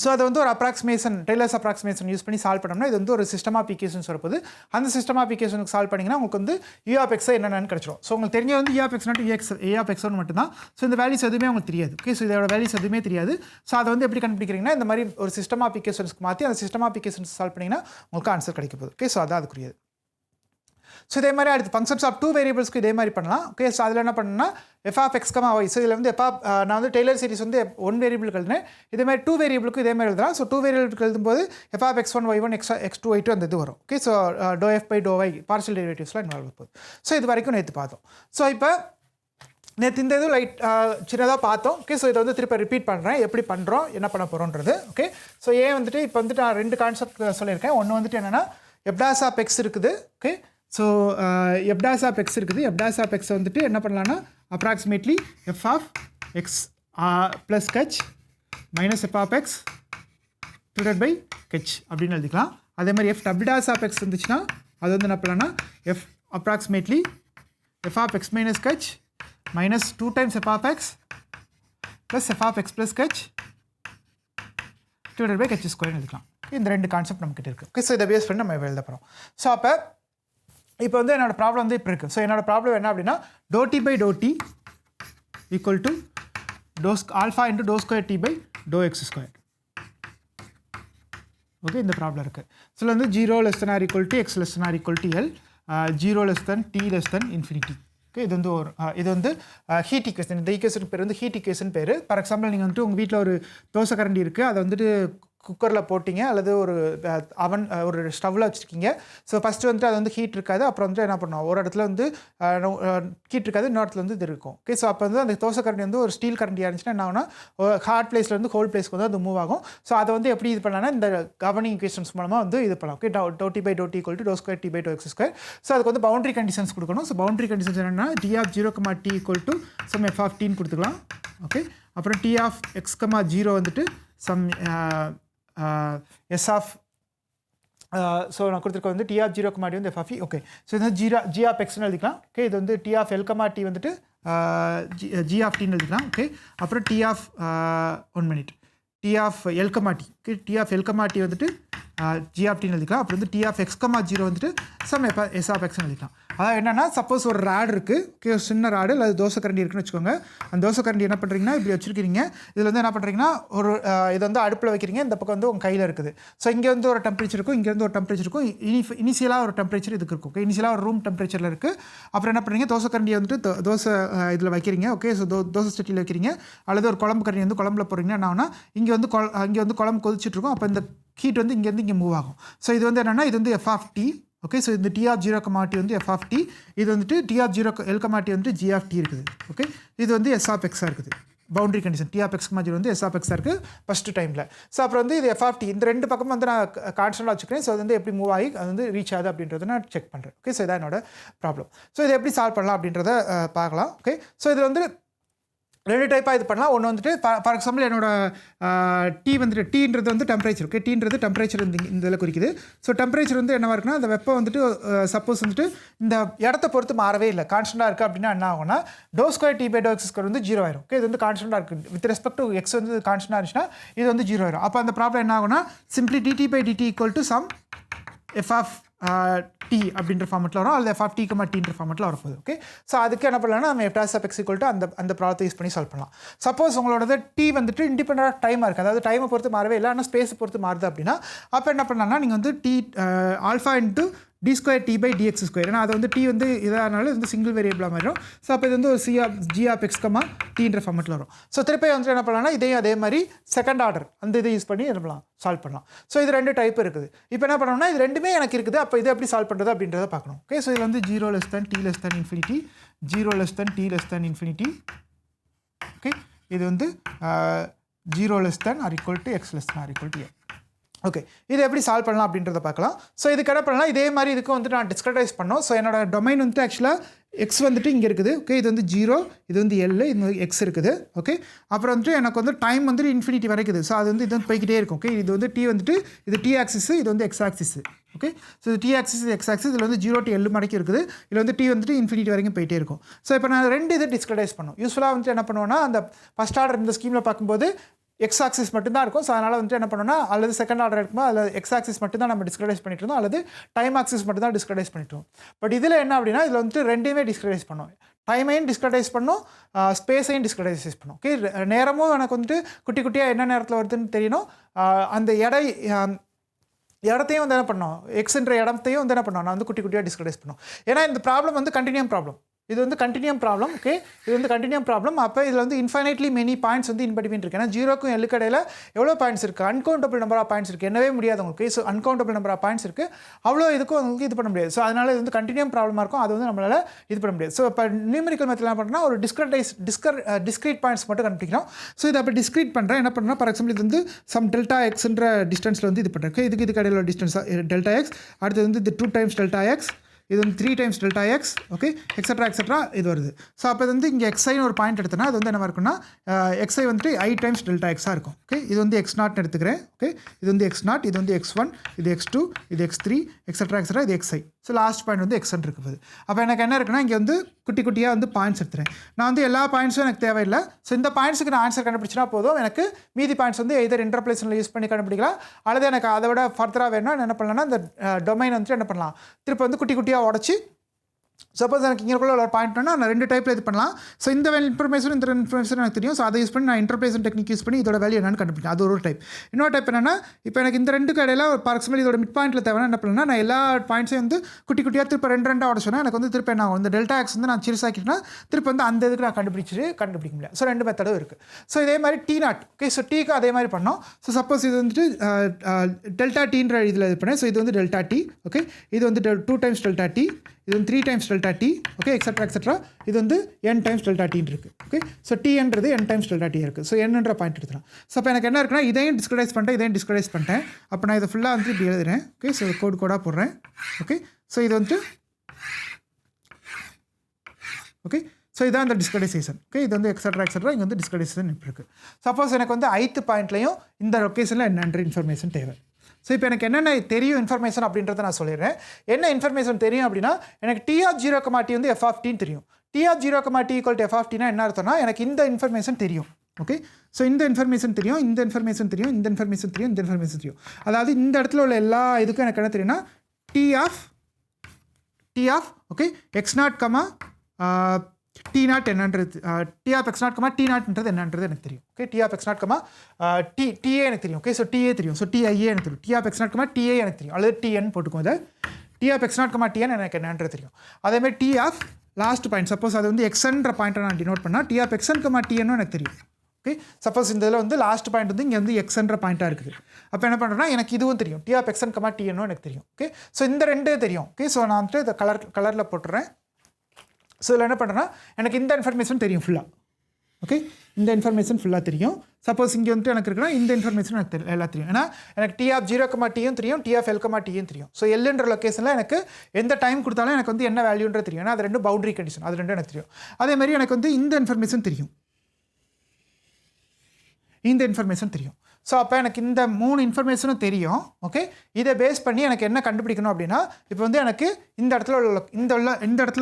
ஸோ அதை வந்து ஒரு அப்ராக்சிமேஷன் டெய்லர்ஸ் அப்ராக்சிமேஷன் யூஸ் பண்ணி சால்வ் பண்ணோம்னா இது வந்து ஒரு சிஸ்டம் ஆஃப் ஈக்குவேஷன்ஸ் வரப்போது. அந்த சிஸ்டம் ஆஃப் ஈக்குவேஷனுக்கு சால்வ் பண்ணிங்கன்னா உங்களுக்கு வந்து யூ ஆஃப் எக்ஸ் என்னென்னு கிடச்சிடும். ஸோ உங்களுக்கு தெரிஞ்ச வந்து u of x not a of x மட்டும்தான். ஸோ இந்த வேல்யூஸ் எதுவுமே உங்களுக்கு தெரியாது. ஓகே ஸோ இதோட வேல்யூஸ் எதுவுமே தெரியாது. ஸோ அதை வந்து எப்படி கண்டுபிடிக்கிறீங்கன்னா இந்த மாதிரி ஒரு சிஸ்டம் ஆஃப் ஈக்குவேஷன்ஸ்க்கு மாற்றி அந்த சிஸ்டம் ஆஃப் ஈக்குவேஷன்ஸ் சால்வ் பண்ணிங்கன்னா உங்களுக்கு ஆன்சர் கிடைக்க போகுது. ஓகே ஸோ அதான் அதுக்குரியது. ஸோ இதே மாதிரி அடுத்து ஃபங்க்ஷன்ஸ் ஆஃப் 2 வேரியபிள்ஸ்க்கு இதே மாதிரி பண்ணலாம். ஓகே ஸோ அதில் என்ன பண்ணணும்னா f of x comma y. So இதில் வந்து நான் வந்து டெய்லர் சீரிஸ் வந்து 1 வேரியபிளுக்கு எழுதுனேன். இதே மாதிரி 2 வேரியபிளுக்கு இதே மாதிரி எழுதலாம். ஸோ 2 வேரியபிளுக்கு எழுதும்போது F of x1 y1 x2 y2 அந்த இது வரும். Okay so do f by do y partial டெரிவேட்டிவ்ஸ்லாம் இன்வால்வ் போகுது. ஸோ இது வரைக்கும் நேற்று பார்த்தோம். ஸோ இப்போ நேற்று இந்த இது லைட் சின்னதாக பார்த்தோம். ஓகே ஸோ இதை வந்து திருப்பி ரிப்பீட் பண்ணுறேன் எப்படி பண்ணுறோம் என்ன பண்ண போகிறோன்றது. ஓகே ஸோ வந்துட்டு இப்போ வந்துட்டு நான் 2 கான்செப்ட் சொல்லியிருக்கேன். ஒன்று வந்துட்டு என்னென்னா எஃப் டேஷ் ஆஃப் எக்ஸ் இருக்குது. Okay so f dash of x இருக்குது. எஃப் டேஷ் ஆஃப் எக்ஸ் வந்துட்டு என்ன பண்ணலான்னா approximately f of x plus h minus f of x divided by h அப்படின்னு எழுதிக்கலாம். அதே மாதிரி f double dash of x இருந்துச்சுன்னா அது வந்து என்ன பண்ணலான்னா f approximately f of x minus h minus 2 times f of x plus f of x plus h divided by H ஸ்கொயர்னு எழுதிக்கலாம். இந்த 2 கான்செப்ட் நம்மக்கிட்ட இருக்குது. ஓகே ஸோ இதை பேஸ் பண்ணி நம்ம எழுத போகிறோம். ஸோ அப்போ இப்போ வந்து என்னோடய ப்ராப்ளம் வந்து இப்போ இருக்குது. ஸோ என்னோடய ப்ராப்ளம் என்ன அப்படின்னா do t by do t equal to alpha into do square t by to x square. Okay இந்த ப்ராப்ளம் இருக்குது. ஸோ வந்து 0 less than or equal to x less than or equal to L 0 less than t less than infinity. Okay இது வந்து ஒரு இது வந்து ஹீட் ஈக்குவேஷன். இந்த ஈக்குவேஷன் பேர் வந்து ஹீட் ஈக்குவேஷன் பேர். ஃபார் எக்ஸாம்பிள் நீங்கள் வந்துட்டு உங்கள் வீட்டில் ஒரு தோசை கரண்டி இருக்குது, அதை வந்துட்டு குக்கரில் போட்டிங்க அல்லது ஒரு ஒரு ஸ்டவ்வில் வச்சுருக்கீங்க. ஸோ ஃபஸ்ட்டு வந்துட்டு அது வந்து ஹீட் இருக்காது. அப்புறம் வந்துட்டு என்ன பண்ணுவோம் ஒரு இடத்துல வந்து ஹீட் இருக்காது, இன்னொரு இடத்துல வந்து இது இருக்கும். ஓகே ஸோ அப்போ வந்து அந்த தோசை கரண்டி வந்து ஒரு ஸ்டீல் கரண்டியாக இருந்துச்சுன்னா என்ன ஆகுனா ஹார்ட் பிளேஸ்லேருந்து கோல்ட் பிளேஸ்க்கு வந்து அது மூவ் ஆகும். ஸோ அதை வந்து எப்படி இது பண்ணலாம்னா இந்த கவர்னிங் ஈக்குவேஷன்ஸ் மூலமாக வந்து இது பண்ணலாம். Okay do t by do t equal to do square t by to x square. So அதுக்கு வந்து பவுண்டரி கண்டிஷன்ஸ் கொடுக்கணும். ஸோ பவுண்டரி கண்டிஷன்ஸ் என்னென்னா t of 0, t equal to some f of டின்னு கொடுத்துக்கலாம். ஓகே அப்புறம் டி ஆஃப் எக்ஸ், 0 வந்துட்டு சம் எஸ் ஆஃப் ஸோ நான் கொடுத்துருக்க வந்து டி ஆஃப் 0, டி வந்து f of e. Okay so இது வந்து ஜி ஆஃப் எக்ஸ்னு எழுதிக்கலாம். ஓகே இது வந்து டி ஆஃப் எல், டி வந்துட்டு ஜி ஆஃப் டின்னு எழுதிக்கலாம். ஓகே, அப்புறம் t of 1 minute t of எல்கமாட்டி. ஓகே, டி ஆஃப் எல்கமாட்டி வந்துட்டு ஜி ஆஃப் டின்னு எழுதிக்கலாம். அப்புறம் வந்து டி ஆஃப் எக்ஸ்கமா 0 வந்துட்டு சம் எஸ் ஆஃப் எக்ஸ்னு எழுதிக்கலாம். அதாவது என்னென்னா, சப்போஸ் ஒரு ராடு இருக்குது, ஓகே, ஒரு சின்ன ராடு இல்லை தோசை கரண்டி இருக்குன்னு வச்சுக்கோங்க. அந்த தோசை கரண்டி என்ன பண்ணுறீங்கன்னா இப்படி வச்சுருக்கீங்க. இதில் வந்து என்ன பண்ணுறீங்கன்னா, ஒரு இது வந்து அடுப்பில் வைக்கிறீங்க, இந்த பக்கம் வந்து உங்கள் கையில் இருக்குது. ஸோ இங்கே வந்து ஒரு டெம்பரேச்சர் இருக்கும், இங்கேருந்து ஒரு டெம்பரேச்சர் இருக்கும். இனிஷியலாக ஒரு டெம்பரேச்சர் இதுக்கு இருக்கும். ஓகே, இனிஷியலாக ஒரு ரூம் டெம்பரேச்சரில் இருக்குது. அப்புறம் என்ன பண்ணுறீங்க, தோசை கரண்டியை வந்துட்டு தோசை இதில் வைக்கிறீங்க. ஓகே, ஸோ தோசை சட்டியில் வைக்கிறீங்க. அல்லது ஒரு குழம்பு கரண்டி வந்து குழம்புல போடுறீங்கன்னா என்ன ஆகுனா, இங்கே வந்து குழம்பு கொதிச்சுட்ருக்கும். அப்போ இந்த ஹீட் வந்து இங்கேருந்து இங்கே மூவ் ஆகும். ஸோ இது வந்து என்னென்னா, இது வந்து f of t. Okay, so இந்த டி ஆஃப் 0, வந்து எஃப் ஆஃப் டி. இது வந்துட்டு டி ஆஃப் 0 எல்கமாட்டி வந்து ஜி ஆஃப் டி இருக்குது. ஓகே, இது வந்து எஸ் ஆஃப் எக்ஸாக இருக்குது. Boundary condition t of x comma 0 வந்து எஸ் ஆஃப் எக்ஸாக இருக்குது ஃபஸ்ட்டு டைமில். ஸோ அப்புறம் வந்து இது எஃப் ஆஃப் டி. இந்த ரெண்டு பக்கமும் வந்து நான் கான்ஸ்டன்டாக வச்சுக்கிறேன். ஸோ அது வந்து எப்படி மூவ் ஆகி அது வந்து ரீச் ஆகுது அப்படின்றத நான் செக் பண்ணுறேன். ஓகே, ஸோ இதான் என்னோட ப்ராப்ளம். ஸோ இதை எப்படி சால்வ் பண்ணலாம் அப்படின்றத பார்க்கலாம். ஓகே, ஸோ இது வந்து ரெண்டு டைப்பாக இது பண்ணலாம். ஒன்று வந்துட்டு ஃபார் எக்ஸாம்பிள் என்னோட டி வந்துட்டு டீன்றது வந்து டெம்பரேச்சர். ஓகே, டீன்றது டெம்பரேச்சர் இந்த இதில் குறிக்குது. ஸோ டெம்பரேச்சர் வந்து என்னவாக இருக்குன்னா, அந்த வெப்பம் வந்துட்டு சப்போஸ் வந்துட்டு இந்த இடத்த பொறுத்து மாறவே இல்லை, கான்ஸ்டன்டாக இருக்குது அப்படின்னா என்ன ஆகும்னா, do square t by to x square வந்து 0 ஆயிரும். ஓகே, இது வந்து கான்ஸ்டன்டாக இருக்குது. வித் ரெஸ்பெக்ட் டு எக்ஸ் வந்து கான்ஸ்டன்டாக இருந்துச்சுன்னா இது வந்து 0 ஆயிரும். அப்போ அந்த ப்ராப்ளம் என்ன ஆகும்னா, simply d t by d t equal to some f of t அப்படின்ற ஃபார்மெட்டில் வரும், அல்லது எஃப் ஆஃப் டின்ற ஃபார்மெட்டில் வரப்போகுது. ஓகே, ஸோ அதுக்கு என்ன பண்ணலாம்னா, நம்ம f of x equal to அந்த ப்ராப்ளத்தை யூஸ் பண்ணி சால்வ் பண்ணலாம். சப்போஸ் உங்களோட டி வந்துட்டு இண்டிபெண்டாக டைமாக இருக்குது, அதாவது டைமை பொறுத்து மாறவே இல்லை, ஆனால் ஸ்பேஸை பொறுத்து மாறுது அப்படின்னா, அப்போ என்ன பண்ணலாம்னா, நீங்கள் வந்து t alpha into t square t by d x square. ஏன்னா அது வந்து டி வந்து இதானாலும் இது வந்து சிங்கிள் வேரியபிளாக மாறிடும். ஸோ அப்போ இது வந்து ஒரு ஜி ஆஃப் எக்ஸ்கமா டீன்ற ஃபார்மெட்டில் வரும். ஸோ திருப்பி வந்து என்ன பண்ணலாம்னா, இதையும் அதே மாதிரி செகண்ட் ஆர்டர் அந்த இதை யூஸ் பண்ணி என்ன பண்ணலாம், சால்வ் பண்ணலாம். ஸோ இது ரெண்டு டைப் இருக்குது. இப்போ என்ன பண்ணணும்னா, இது ரெண்டுமே எனக்கு இருக்குது. அப்போ இதை எப்படி சால்வ் பண்ணுறது அப்படின்றத பார்க்கணும். ஓகே, ஸோ இதில் வந்து 0 less than t less than infinity, 0 less than t less than infinity. Okay, இது வந்து 0 less than or equal to x less than or equal to a. Okay, இது எப்படி சால்வ் பண்ணலாம் அப்படின்றத பார்க்கலாம். ஸோ இதுக்கு என்ன பண்ணலாம், இதே மாதிரி இதுக்கு வந்துட்டு நான் டிஸ்கிரிட்டைஸ் பண்ணோம். ஸோ என்னோட டொமைன் வந்துட்டு ஆக்சுவலாக எக்ஸ் வந்துட்டு இங்கே இருக்குது. ஓகே, இது வந்து 0, இது வந்து எல், இது வந்து எக்ஸ் இருக்குது. ஓகே, அப்புறம் வந்துட்டு எனக்கு வந்து டைம் வந்துட்டு இன்ஃபினிட்டி வரைக்குது. ஸோ அது வந்து இது வந்து போய்கிட்டே இருக்கும். ஓகே, இது வந்து டி வந்துட்டு இது டி ஆக்சிஸ், இது வந்து எக்ஸ் ஆக்சிஸ். ஓகே, ஸோ இது டி ஆக்சிஸ், இது எக்ஸ் ஆக்சிஸ். இதில் வந்து 0 to L மடக்கி இருக்குது. இதில் வந்து டி வந்துட்டு இன்ஃபினிட்டி வரைக்கும் போயிட்டே இருக்கும். ஸோ இப்போ நான் ரெண்டு இதை டிஸ்கிரிட்டைஸ் பண்ணோம். யூஸ்ஃபுல்லாக வந்துட்டு என்ன பண்ணுவோன்னா, அந்த ஃபஸ்ட் ஆர்டர் இந்த ஸ்கீமில் பார்க்கும்போது எக்ஸ் ஆக்சிஸ் மட்டும்தான் இருக்கும். ஸோ அதனால் வந்துட்டு என்ன பண்ணோம்னா, அல்லது செகண்ட் ஆர்டர் இருக்கும்போது அதில் எக்ஸ் ஆக்சிஸ் மட்டும்தான் நம்ம டிஸ்கிரிட்டைஸ் பண்ணிட்டு இருந்தோம், அல்லது டைம் ஆக்சிஸ் மட்டும் தான் டிஸ்கிரிட்டைஸ் பண்ணிட்டோம். பட் இதில் என்ன அப்படின்னா, இதில் வந்துட்டு ரெண்டையுமே டிஸ்கிரிட்டைஸ் பண்ணோம். டைமையும் டிஸ்கிரிட்டைஸ் பண்ணோம், ஸ்பேஸையும் டிஸ்கிரிட்டைஸ் பண்ணோம். ஓகே, நேரமும் எனக்கு வந்துட்டு குட்டி குட்டியாக என்ன நேரத்தில் வருதுன்னு தெரியணும். அந்த இடத்தையும் வந்து என்ன பண்ணோம், எக்ஸ்ன்ற இடத்தையும் வந்து என்ன பண்ணோம், நான் வந்து குட்டி குட்டியாக டிஸ்கிரிட்டைஸ் பண்ணோம். ஏன்னா இந்த ப்ராப்ளம் வந்து கண்டினியூம் ப்ராப்ளம். இது வந்து கண்டினியூம் ப்ராப்ளம். ஓகே, இது வந்து கண்டினியூம் ப்ராப்ளம். அப்போ இதில் வந்து இன்ஃபைனைட்லி மெனி பாயிண்ட்ஸ் வந்து இன்பிட்வீன் இருக்குது. ஏன்னா 0க்கும் L கடையில் எவ்வளோ பாயிண்ட்ஸ் இருக்குது, அன்கவுண்டபிள் நம்பர் ஆஃப் பாயிண்ட்ஸ் இருக்குது. என்னவே முடியாது உங்களுக்கு. So uncountable number of points இருக்குது. அவ்வளோ இதுக்கும் உங்களுக்கு இது பண்ண முடியாது. ஸோ அதனால் இது வந்து கண்டினியூம் ப்ராப்ளமாக இருக்கும். அது வந்து நம்மளால் இது பண்ண முடியாது. ஸோ இப்போ நியூமெரிக்கல் மெத்தட் என்ன பண்ணுறோம்னா, ஒரு டிஸ்கிரீட் பாயிண்ட்ஸ் மட்டும் கண்டுபிடிக்கிறோம். ஸோ இதை அப்போ டிஸ்கிரீட் பண்ணுறேன். என்ன பண்ணுறேன், ஃபார் எக்ஸாம்பிள் இது வந்து சம் டெல்டா எக்ஸ்ன்ற டிஸ்டன்ஸில் வந்து இது பண்ணுறேன். இதுக்கு கடையில் டிஸ்டன்ஸ் டெல்டா எக்ஸ். அடுத்தது வந்து இது 2 times டெல்டா எக்ஸ், இது வந்து 3 times delta X. Okay, extra இது வருது. ஸோ அப்போ இது வந்து இங்கே எக்ஸைன்னு ஒரு பாயிண்ட் எடுத்தோன்னா அது வந்து என்ன இருக்குன்னா, எக்ஸை வந்துட்டு i times டெல்டா எக்ஸாக இருக்கும். ஓகே, இது வந்து x0 எடுத்துக்கிறேன். ஓகே, இது வந்து x0, இது வந்து x1, இது x2, இது x3, எக்ஸட்ரா இது xi. ஸோ லாஸ்ட் பாயிண்ட் வந்து எக்ஸ்ன்னு இருக்குது. அப்போ எனக்கு என்ன இருக்குன்னா, இங்கே வந்து குட்டி குட்டியாக வந்து பாயிண்ட்ஸ் எடுத்துகிறேன். நான் வந்து எல்லா பாயிண்ட்ஸும் எனக்கு தேவையில்லை. ஸோ இந்த பாயிண்ட்ஸுக்கு நான் ஆன்சர் கண்டுபிடிச்சினா போதும். எனக்கு மீதி பாயிண்ட்ஸ் வந்து எதர் இன்டர்பிளேஷனில் யூஸ் பண்ணி கண்டுபிடிக்கலாம், அல்லது எனக்கு அதை விட ஃபர்தராக வேணும்னா என்ன பண்ணலாம்னா, இந்த டொமைன் வந்துட்டு என்ன பண்ணலாம், திருப்பி வந்து குட்டி குட்டியாக உடச்சி, சப்போஸ் எனக்கு இங்கே ஒரு பாயிண்ட் வேணால் நான் ரெண்டு டைப்பில் இது பண்ணலாம். ஸோ இந்த இன்ஃபர்மேஷன் எனக்கு தெரியும். ஸோ அதை யூஸ் பண்ணி நான் இன்டர்பிரேஷன் டெக்னிக் யூஸ் பண்ணி இதோட வேல்யூ என்னன்னு கண்டுபிடிக்கும். அது ஒரு டைப். இன்னொரு டைப் என்னென்னா, இப்போ எனக்கு இந்த ரெண்டு கடையில் ஒரு ஃபார் எக்ஸாம்பிள் இதோட மிட் பாயிண்ட்டில் தேவைன்னா என்ன பண்ணலாம், நான் எல்லா பாயிண்ட்ஸையும் வந்து குட்டி குட்டியாக திருப்பி ரெண்டாக உடச்சோன்னா எனக்கு வந்து திருப்பி என்ன ஆகும், இந்த டெல்டா எக்ஸ் வந்து நான் சிறுசாக்கிட்டேன்னா திருப்பி வந்து அந்த இதுக்கு நான் கண்டுபிடிக்க முடியாது. ஸோ ரெண்டு மெத்தடும் இருக்குது. ஸோ இதே மாதிரி T0. ஓகே, ஸோ டீக்கு அதே மாதிரி பண்ணோம். ஸோ சப்போஸ் இது வந்துட்டு டெல்டா டீன்ற இதில் இது பண்ணேன். ஸோ இது வந்து டெல்டா டி. ஓகே, இது வந்து 2 times டெல்டா டி, இது வந்து 3 times delta t. Okay, extra இது வந்து n times டெல்டா டின்னு இருக்குது. ஓகே, ஸோ டின்றது n times டெல்டா டி இருக்குது. ஸோ என்னன்ற பாயிண்ட் எடுத்துக்கலாம். ஸோ அப்போ எனக்கு என்ன இருக்குன்னா, இதையும் டிஸ்கிரிட்டைஸ் பண்ணிட்டேன். அப்போ நான் இதை ஃபுல்லாக வந்து இப்படி எழுதுறேன். ஓகே, ஸோ கோடாக போடுறேன். ஓகே, ஸோ இது வந்துட்டு ஓகே, ஸோ இதான் இந்த டிஸ்கிரிட்டைசேஷன். ஓகே, இது வந்து எக்ஸட்ரா இங்கே வந்து டிஸ்கிரிட்டைசேஷன் இப்படி இருக்குது. சப்போஸ் எனக்கு வந்து ith பாயிண்ட்லையும் இந்த லொக்கேஷனில் என்னென்ற இன்ஃபர்மேஷன் தேவை. ஸோ இப்போ எனக்கு என்னென்ன தெரியும் இன்ஃபர்மேஷன் அப்படின்றத நான் சொல்லிடுறேன். என்ன இன்ஃபர்மேஷன் தெரியும் அப்படின்னா, எனக்கு T of 0, T வந்து F of T தெரியும். T of 0, t equal to f of டினா என்ன அர்த்தம்னா எனக்கு இந்த இன்ஃபர்மேஷன் தெரியும். ஓகே, ஸோ இந்த இன்ஃபர்மேஷன் தெரியும், இந்த இன்ஃபர்மேஷன் தெரியும், இந்த இன்ஃபர்மேஷன் தெரியும், இந்த இன்ஃபர்மேஷன் தெரியும். அதாவது இந்த இடத்துல உள்ள எல்லா இதுக்கும் எனக்கு என்ன தெரியும்னா D of okay x0, t0 என்னன்றது டி ஆஃப் x0, t0ன்றது என்னன்றது எனக்கு தெரியும். Okay, t of x0, DA எனக்கு தெரியும். ஓகே, ஸோ டிஏ தெரியும், ஸோ டிஐஏ எனக்கு தெரியும். டி ஆஃப் x0, டிஏ எனக்கு தெரியும், அல்லது டிஎன் போட்டுக்கோங்க. இதை டி ஆஃப் x0, டிஎன் எனக்கு என்னன்றது தெரியும். அதேமாதிரி t of last point, suppose அது வந்து எக்ஸ்ன்ற பாயிண்ட்டை நான் டினோட் பண்ணால் டி ஆஃப் xn, டிஎன்னும் எனக்கு தெரியும். ஓகே, சப்போஸ் இந்த இதில் வந்து லாஸ்ட் பாயிண்ட் வந்து இங்கே வந்து எக்ஸ்ன்ற பாயிண்ட்டாக இருக்குது. அப்போ என்ன பண்ணுறேன்னா எனக்கு இதுவும் தெரியும், டி ஆஃப் xn, டிஎன்னும் எனக்கு தெரியும். ஓகே, ஸோ இந்த ரெண்டு தெரியும். ஓகே, ஸோ நான் வந்துட்டு இதை கலரில் போட்டுறேன். ஸோ இதில் என்ன பண்ணுறேன்னா எனக்கு இந்த இன்ஃபர்மேஷன் தெரியும் ஃபுல்லாக. ஓகே, இந்த இன்ஃபர்மேஷன் ஃபுல்லாக தெரியும். சப்போஸ் இங்கே வந்துட்டு எனக்கு இருக்குன்னா இந்த இன்ஃபர்மேஷன் எனக்கு எல்லாம் தெரியும். ஏன்னா எனக்கு டி ஆஃப் 0, டியும் தெரியும், டி ஆஃப் எல், டியும் தெரியும். ஸோ எல்லுன்ற லொக்கேஷனில் எனக்கு எந்த டைம் கொடுத்தாலும் எனக்கு வந்து என்ன வேல்யூன்றது தெரியும். ஏன்னா அது ரெண்டு பவுண்டரி கண்டிஷன், அது ரெண்டும் எனக்கு தெரியும். அதேமாதிரி எனக்கு வந்து இந்த இன்ஃபர்மேஷன் தெரியும், இந்த இன்ஃபர்மேஷன் தெரியும். ஸோ அப்போ எனக்கு இந்த 3 இன்ஃபர்மேஷனும் தெரியும். ஓகே, இதை பேஸ் பண்ணி எனக்கு என்ன கண்டுபிடிக்கணும் அப்படின்னா இப்போ வந்து எனக்கு இந்த இடத்துல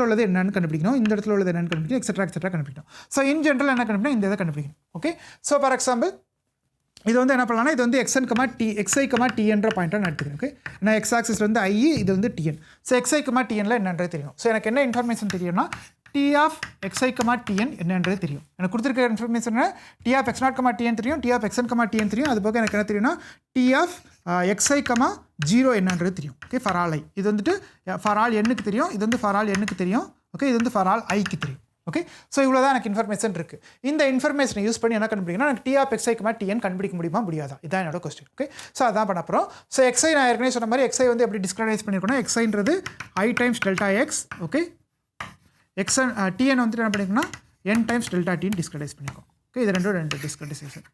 உள்ளது என்னன்னு கண்டுபிடிக்கணும், இந்த இடத்துல உள்ளது என்னன்னு கண்டுபிடிக்கணும், எக்ஸெட்ரா கண்டுபிடிக்கணும். ஸோ இன் ஜென்ரல் என்ன கண்டுபிடிக்கணும், இந்த இதை கண்டுபிடிக்கணும். ஓகே, ஸோ ஃபார் எக்ஸாம்பிள் இது வந்து என்ன பண்ணலாம்னா இது வந்து xn, xi, tன்ற பாயிண்ட்டாக நான் எடுத்துக்கிறேன். ஓகே, நான் எக்ஸ் ஆக்சிஸ் வந்து ஐ, இது வந்து டிஎன். ஸோ xi, tnல என்னன்றது தெரியும். ஸோ எனக்கு என்ன இன்ஃபர்மேஷன் தெரியும்னா டி ஆஃப் xi, tn என்னன்றது தெரியும். எனக்கு கொடுத்துருக்க information t of x0, tn தெரியும், டி ஆஃப் xn, tn தெரியும். அது போக எனக்கு என்ன தெரியும்னா டி ஆஃப் xi, 0 என்னன்றது தெரியும். ஓகே, ஃபார் ஆல் ஐ, இது வந்துட்டு ஃபார் ஆல் எண்ணுக்கு தெரியும், இது வந்து ஃபார் ஆல் எண்ணுக்கு தெரியும். ஓகே, இது வந்து ஃபார் ஆல் ஐக்கு தெரியும். ஓகே, ஸோ இவ்வளோ தான் எனக்கு இன்ஃபர்மேஷன் இருக்குது. இந்த இன்ஃபர்மேஷனை யூஸ் பண்ணி என்ன கண்டுபிடிக்கணும், எனக்கு டி ஆஃப் xi, tn கண்டுபிடிக்க முடியுமா முடியாதா, இதான் என்னோட கொஸ்டின். ஓகே, ஸோ அதான் பண்ண போகிறோம். ஸோ xi நான் ஏற்கனவே சொன்ன மாதிரி xi வந்து எப்படி டிஸ்கிரைஸ் பண்ணியிருக்கணும், xiன்றது i times delta X. Okay, xn tn வந்துட்டு என்ன பண்ணிக்கணும்னா n டைம்ஸ் டெல்டா டின்னு டிஸ்கிரைஸ் பண்ணியிருக்கோம். ஓகே, இது ரெண்டு டிஸ்கிரைசேஷன்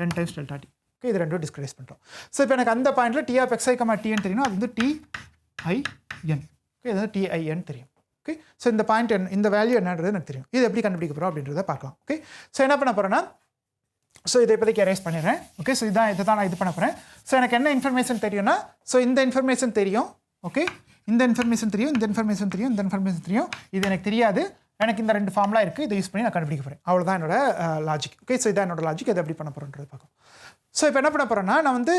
n times delta t. Okay, இது ரெண்டும் டிஸ்கிரைஸ் பண்ணுறோம். ஸோ இப்போ எனக்கு அந்த பாயிண்ட்டில் டி ஆஃப் xi, tn தெரியும், அது வந்து tin. ஓகே, இது வந்து tin தெரியும். ஓகே, ஸோ இந்த பாயிண்ட் இந்த வேல்யூ என்னன்றது எனக்கு தெரியும். இது எப்படி கண்டுபிடிக்க போகிறோம் அப்படின்றத பார்க்கலாம். ஓகே, ஸோ என்ன பண்ண போகிறேன்னா ஸோ இதை இப்போதைக்கு எரேஸ் பண்ணிடுறேன். ஓகே, ஸோ இதை தான் நான் இது பண்ண போகிறேன். ஸோ எனக்கு என்ன இன்ஃபர்மேஷன் தெரியும்னா ஸோ இந்த இன்ஃபர்மேஷன் தெரியும். ஓகே, இந்த இன்ஃபர்மேஷன் தெரியும், இந்த இன்ஃபர்மேஷன் தெரியும், இந்த இன்ஃபர்மேஷன் தெரியும். இது எனக்கு தெரியாது. எனக்கு இந்த 2 ஃபார்ம்லாம் இருக்குது, இதை யூஸ் பண்ணி நான் கண்டுபிடிக்க போகிறேன். அவ்வளோதான் என்னோட லாஜிக். ஓகே, ஸோ இதான் என்னோட லாஜிக். இதை எப்படி பண்ண போகிறோன்றது பார்க்கும். ஸோ இப்போ என்ன பண்ண போகிறேன்னா நான் வந்து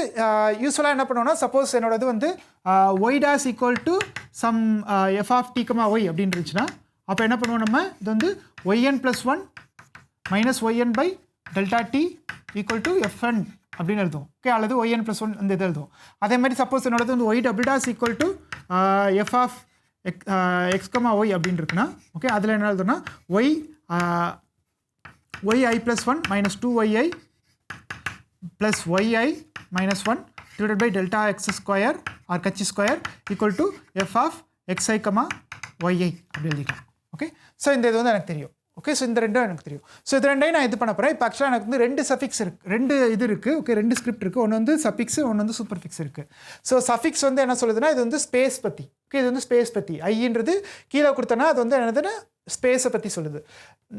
யூஸ்வலாக என்ன பண்ணுவேன்னா சப்போஸ் என்னோடது வந்து y dash equal to some f of t, y அப்படின்னு இருந்துச்சுன்னா அப்போ என்ன பண்ணுவோம், நம்ம இது வந்து y n plus 1 minus y n by delta t equal to f n அப்படின்னு எழுதுவோம். ஓகே, அல்லது ஒய்என் ப்ளஸ் 1 இந்த இது எழுதுவோம். அதே மாதிரி சப்போஸ் என்னோடது வந்து y double dash equal to f of x, y அப்படின்னு இருக்குன்னா ஓகே, அதில் என்ன எழுதுனா y i plus 1 minus 2yi plus y i minus 1 divided by delta x square or கட்சி square equal to f of xi, y i அப்படி எழுதிக்கலாம். ஓகே, ஸோ இந்த இது வந்து எனக்கு தெரியும். ஓகே, ஸோ இந்த ரெண்டும் எனக்கு தெரியும். ஸோ இது ரெண்டையும் நான் இது பண்ண போகிறேன். இப்போ ஆக்சுவலாக எனக்கு வந்து 2 சஃபிக்ஸ் இருக்குது, 2 இது இருக்குது. ஓகே, 2 ஸ்கிரிப்ட் இருக்குது. ஒன்று வந்து சஃபிக்ஸ், ஒன்று வந்து சூப்பர் ஃபிக்ஸ் இருக்குது. ஸோ சஃபிக்ஸ் வந்து என்ன சொல்லுதுன்னா இது வந்து ஸ்பேஸ் பற்றி. ஓகே, இது வந்து ஸ்பேஸ் பற்றி. ஐன்றது கீழே கொடுத்தோன்னா அது வந்து என்னதுன்னா ஸ்பேஸை பற்றி சொல்லுது.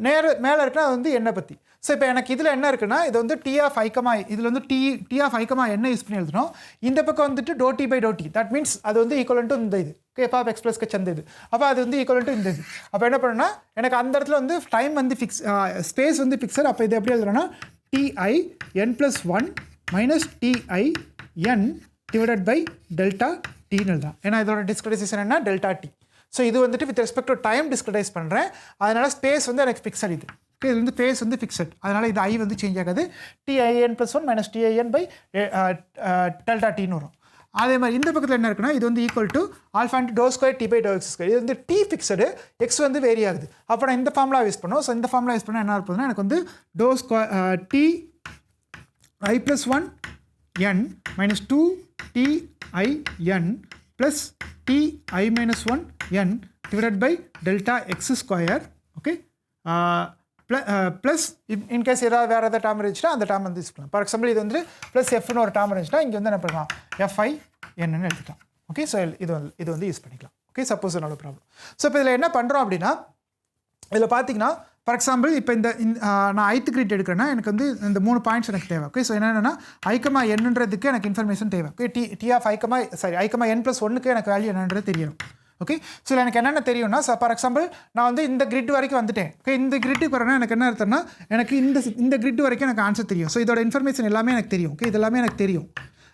மேலே இருக்குன்னா அது வந்து என்னை பற்றி. ஸோ இப்போ எனக்கு இதில் என்ன இருக்குன்னா இது வந்து டி ஆஃப் ஐ, இதில் வந்து டி ஆஃப் ஐ, என்ன யூஸ் பண்ணி எழுதணும். இந்த பக்கம் வந்துட்டு do t by do t, that means அது வந்து ஈக்குவல் டு இந்த இது. Okay, f of x plus கச் அந்த இது. அப்போ அது வந்து ஈக்குவல் டு இந்த இது. அப்போ என்ன பண்ணுன்னா எனக்கு அந்த இடத்துல வந்து டைம் வந்து ஃபிக்ஸ், ஸ்பேஸ் வந்து ஃபிக்ஸட். அப்போ இது எப்படி எழுதுறோன்னா t i n plus 1 minus t i n divided by delta டின்னு எழுதுறேன். ஏன்னா இதோட டிஸ்கிரைசேஷன் என்ன டெல்டா டி. ஸோ இது வந்துட்டு வித் ரெஸ்பெக்ட் டு டைம் டிஸ்கிரைஸ் பண்ணுறேன். அதனால் ஸ்பேஸ் வந்து எனக்கு ஃபிக்ஸட் இது. ஓகே, இது வந்து ஃபேஸ் வந்து ஃபிக்ஸட். அதனால் இது ஐ வந்து சேஞ்ச் ஆகாது. T i n plus 1 minus t i n by delta டின்னு வரும். அதே மாதிரி இந்த பக்கத்தில் என்ன இருக்குன்னா இது வந்து equal to alpha into doe square t by to x square. இது வந்து டி ஃபிக்ஸடு, எக்ஸ் வந்து வேரி ஆகுது. அப்போ நான் இந்த ஃபார்முலா யூஸ் பண்ணுவோம். ஸோ இந்த ஃபார்முலா யூஸ் பண்ணால் என்ன இருப்பதுன்னா எனக்கு வந்து doe square t i plus 1 n minus 2 t i n plus t I minus 1 n divided by delta x square. Okay, plus in case ஏதாவது வேறு ஏதாவது டேர்ம் இருந்துச்சுன்னா அந்த டேர்ம் வந்து யூஸ் பண்ணலாம். ஃபார் எக்ஸாம்பிள் இது வந்து ப்ளஸ் எஃப்னு ஒரு டேர்ம் இருந்துச்சுன்னா இங்கே வந்து என்ன பண்ணலாம் எஃப்ஐ என்னன்னு எடுத்துக்கலாம். ஓகே, ஸோ இது வந்து யூஸ் பண்ணிக்கலாம். ஓகே, சப்போஸ் என்னோட ப்ராப்ளம். ஸோ இப்போ இதில் என்ன பண்ணுறோம் அப்படின்னா இதில் பார்த்தீங்கன்னா ஃபார் எக்ஸாம்பிள் இப்போ நான் ஐத்து கிரிட் எடுக்கிறேன்னா எனக்கு வந்து இந்த 3 பாயிண்ட்ஸ் எனக்கு தேவை. ஓகே, ஸோ என்னென்னா ஐக்கமா என்னன்றதுக்கு எனக்கு இன்ஃபர்மேஷன் தேவை. Okay, t of i comma n plus 1க்கு எனக்கு வேல்யூ என்னன்றது தெரியணும். ஓகே ஸோ இதில் எனக்கு என்னென்ன தெரியும்னா ஃபார் எக்ஸாம்பிள் நான் வந்து இந்த கிரிட் வரைக்கும் வந்துட்டேன். ஓகே இந்த கிரிட்டுக்கு வரேன்னா எனக்கு என்ன அர்த்தம்னா எனக்கு இந்த கிரிட் வரைக்கும் எனக்கு ஆன்சர் தெரியும். ஸோ இதோட இன்ஃபர்மேஷன் எல்லாமே எனக்கு தெரியும். ஓகே இது எல்லாமே எனக்கு தெரியும்.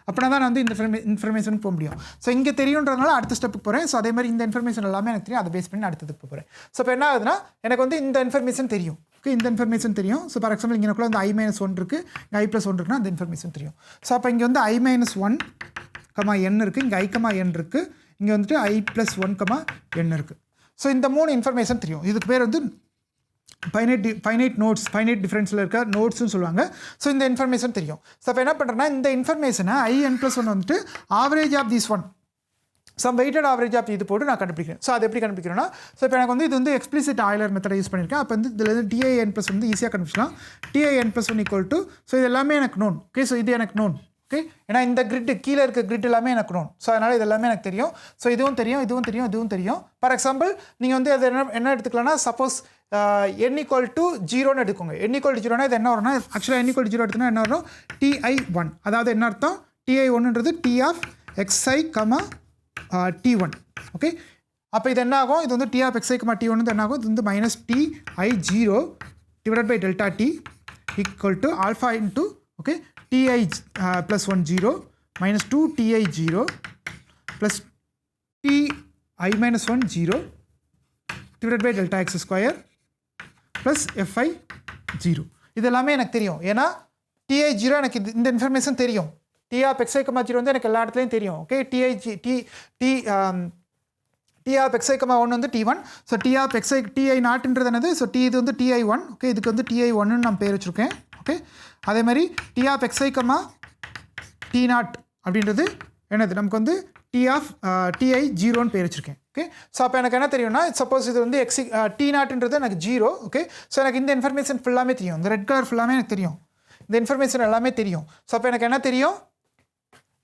அப்படின்னா தான் நான் வந்து இந்த இன்ஃபர்மேஷன் போக முடியும். ஸோ இங்கே தெரியுன்றதுனால அடுத்த ஸ்டெப்புக்கு போகிறேன். ஸோ அதே மாதிரி இந்த இன்ஃபர்மேஷன் எல்லாமே எனக்கு தெரியும். அதை பேஸ் பண்ணி அடுத்ததுக்கு போகிறேன். ஸோ இப்போ என்ன ஆகுதுன்னா எனக்கு வந்து இந்த இன்ஃபர்மேஷன் தெரியும். ஓகே இந்த இன்ஃபர்மேஷன் தெரியும். ஸோ ஃபார் எக்ஸாம்பிள் இங்கே வந்து I-1 இருக்குது, இங்கே I+1 இருக்குன்னா அந்த இன்ஃபர்மேஷன் தெரியும். ஸோ அப்போ இங்கே வந்து I-1, n இருக்குது, இங்கே I, n இருக்குது, இங்கே வந்துட்டு I+1, n இருக்குது. ஸோ இந்த 3 இன்ஃபர்மேஷன் தெரியும். இதுக்கு பேர் வந்து ஃபைனைட் நோட்ஸ், ஃபைனைட் டிஃப்ரென்ஸில் இருக்க நோட்ஸ்னு சொல்லுவாங்க. ஸோ இந்த இன்ஃபர்மேஷன் தெரியும். ஸோ அப்போ என்ன பண்ணுறேன்னா இந்த இன்ஃபர்மேஷனை IN+1 வந்துட்டு average of this one, some weighted average of இது போட்டு நான் கண்டுபிடிக்கிறேன். ஸோ அது எப்படி கண்டுபிடிக்கிறேன்னா ஸோ இப்போ எனக்கு வந்து இது வந்து எக்ஸ்பிளிசிட் ஆய்லர் மெத்தடை யூஸ் பண்ணியிருக்கேன். அப்போ வந்து இதில் வந்து TIN+ வந்து ஈஸியாக கண்டுபிடிச்சலாம். TIN+1 ஈக்குவல் டு ஸோ இது எல்லாமே எனக்கு நோன். ஓகே ஸோ இது எனக்கு நோன். ஓகே ஏன்னா இந்த கிரிட் கீழே இருக்க கிரிட் எல்லாமே எனக்கு நோன். ஸோ அதனால் இது எல்லாமே எனக்கு தெரியும். ஸோ இதுவும் தெரியும், இதுவும் தெரியும், இதுவும் தெரியும். ஃபார் எக்ஸாம்பிள் நீங்கள் வந்து அது என்ன எடுத்துக்கலாம்னா சப்போஸ் n=0 எடுத்துக்கோங்க. n=0 இது என்ன வரும்னா ஆக்சுவலாக n=0 எடுத்துனா என்ன வரும் TI1. அதாவது என்ன அர்த்தம் TI1ன்றது T of xi, T1. Okay அப்போ இது என்ன ஆகும், இது வந்து T ஆஃப் xi, T1 வந்து என்ன ஆகும், இது வந்து -TI0 divided by delta T equal to alpha into okay TI+1 0 -2 TI0 plus TI-1 0 divided by delta x square plus FI 0. இது எல்லாமே எனக்கு தெரியும். ஏன்னா TI0 எனக்கு இந்த இன்ஃபர்மேஷன் தெரியும். T ஆஃப் xi, 0 வந்து எனக்கு எல்லா இடத்துலையும் தெரியும். ஓகே T ஆஃப் xi, 1 வந்து T1. So T of xi TI0ன்றது என்னது, ஸோ T இது வந்து TI1. ஓகே இதுக்கு வந்து TI1ன்னு நான் பேர் வச்சுருக்கேன். ஓகே அதே மாதிரி T ஆஃப் xi, T0 அப்படின்றது என்னது நமக்கு வந்து TI0ன்னு பேர் வச்சுருக்கேன். ஓகே ஸோ அப்போ எனக்கு என்ன தெரியும்னா சப்போஸ் இது வந்து T0ன்றது எனக்கு 0. ஓகே ஸோ எனக்கு இந்த இன்ஃபர்மேஷன் ஃபுல்லாமே தெரியும். இந்த ரெட் கலர் ஃபுல்லாமே எனக்கு தெரியும். இந்த இன்ஃபர்மேஷன் எல்லாமே தெரியும். ஸோ அப்போ எனக்கு என்ன தெரியும்,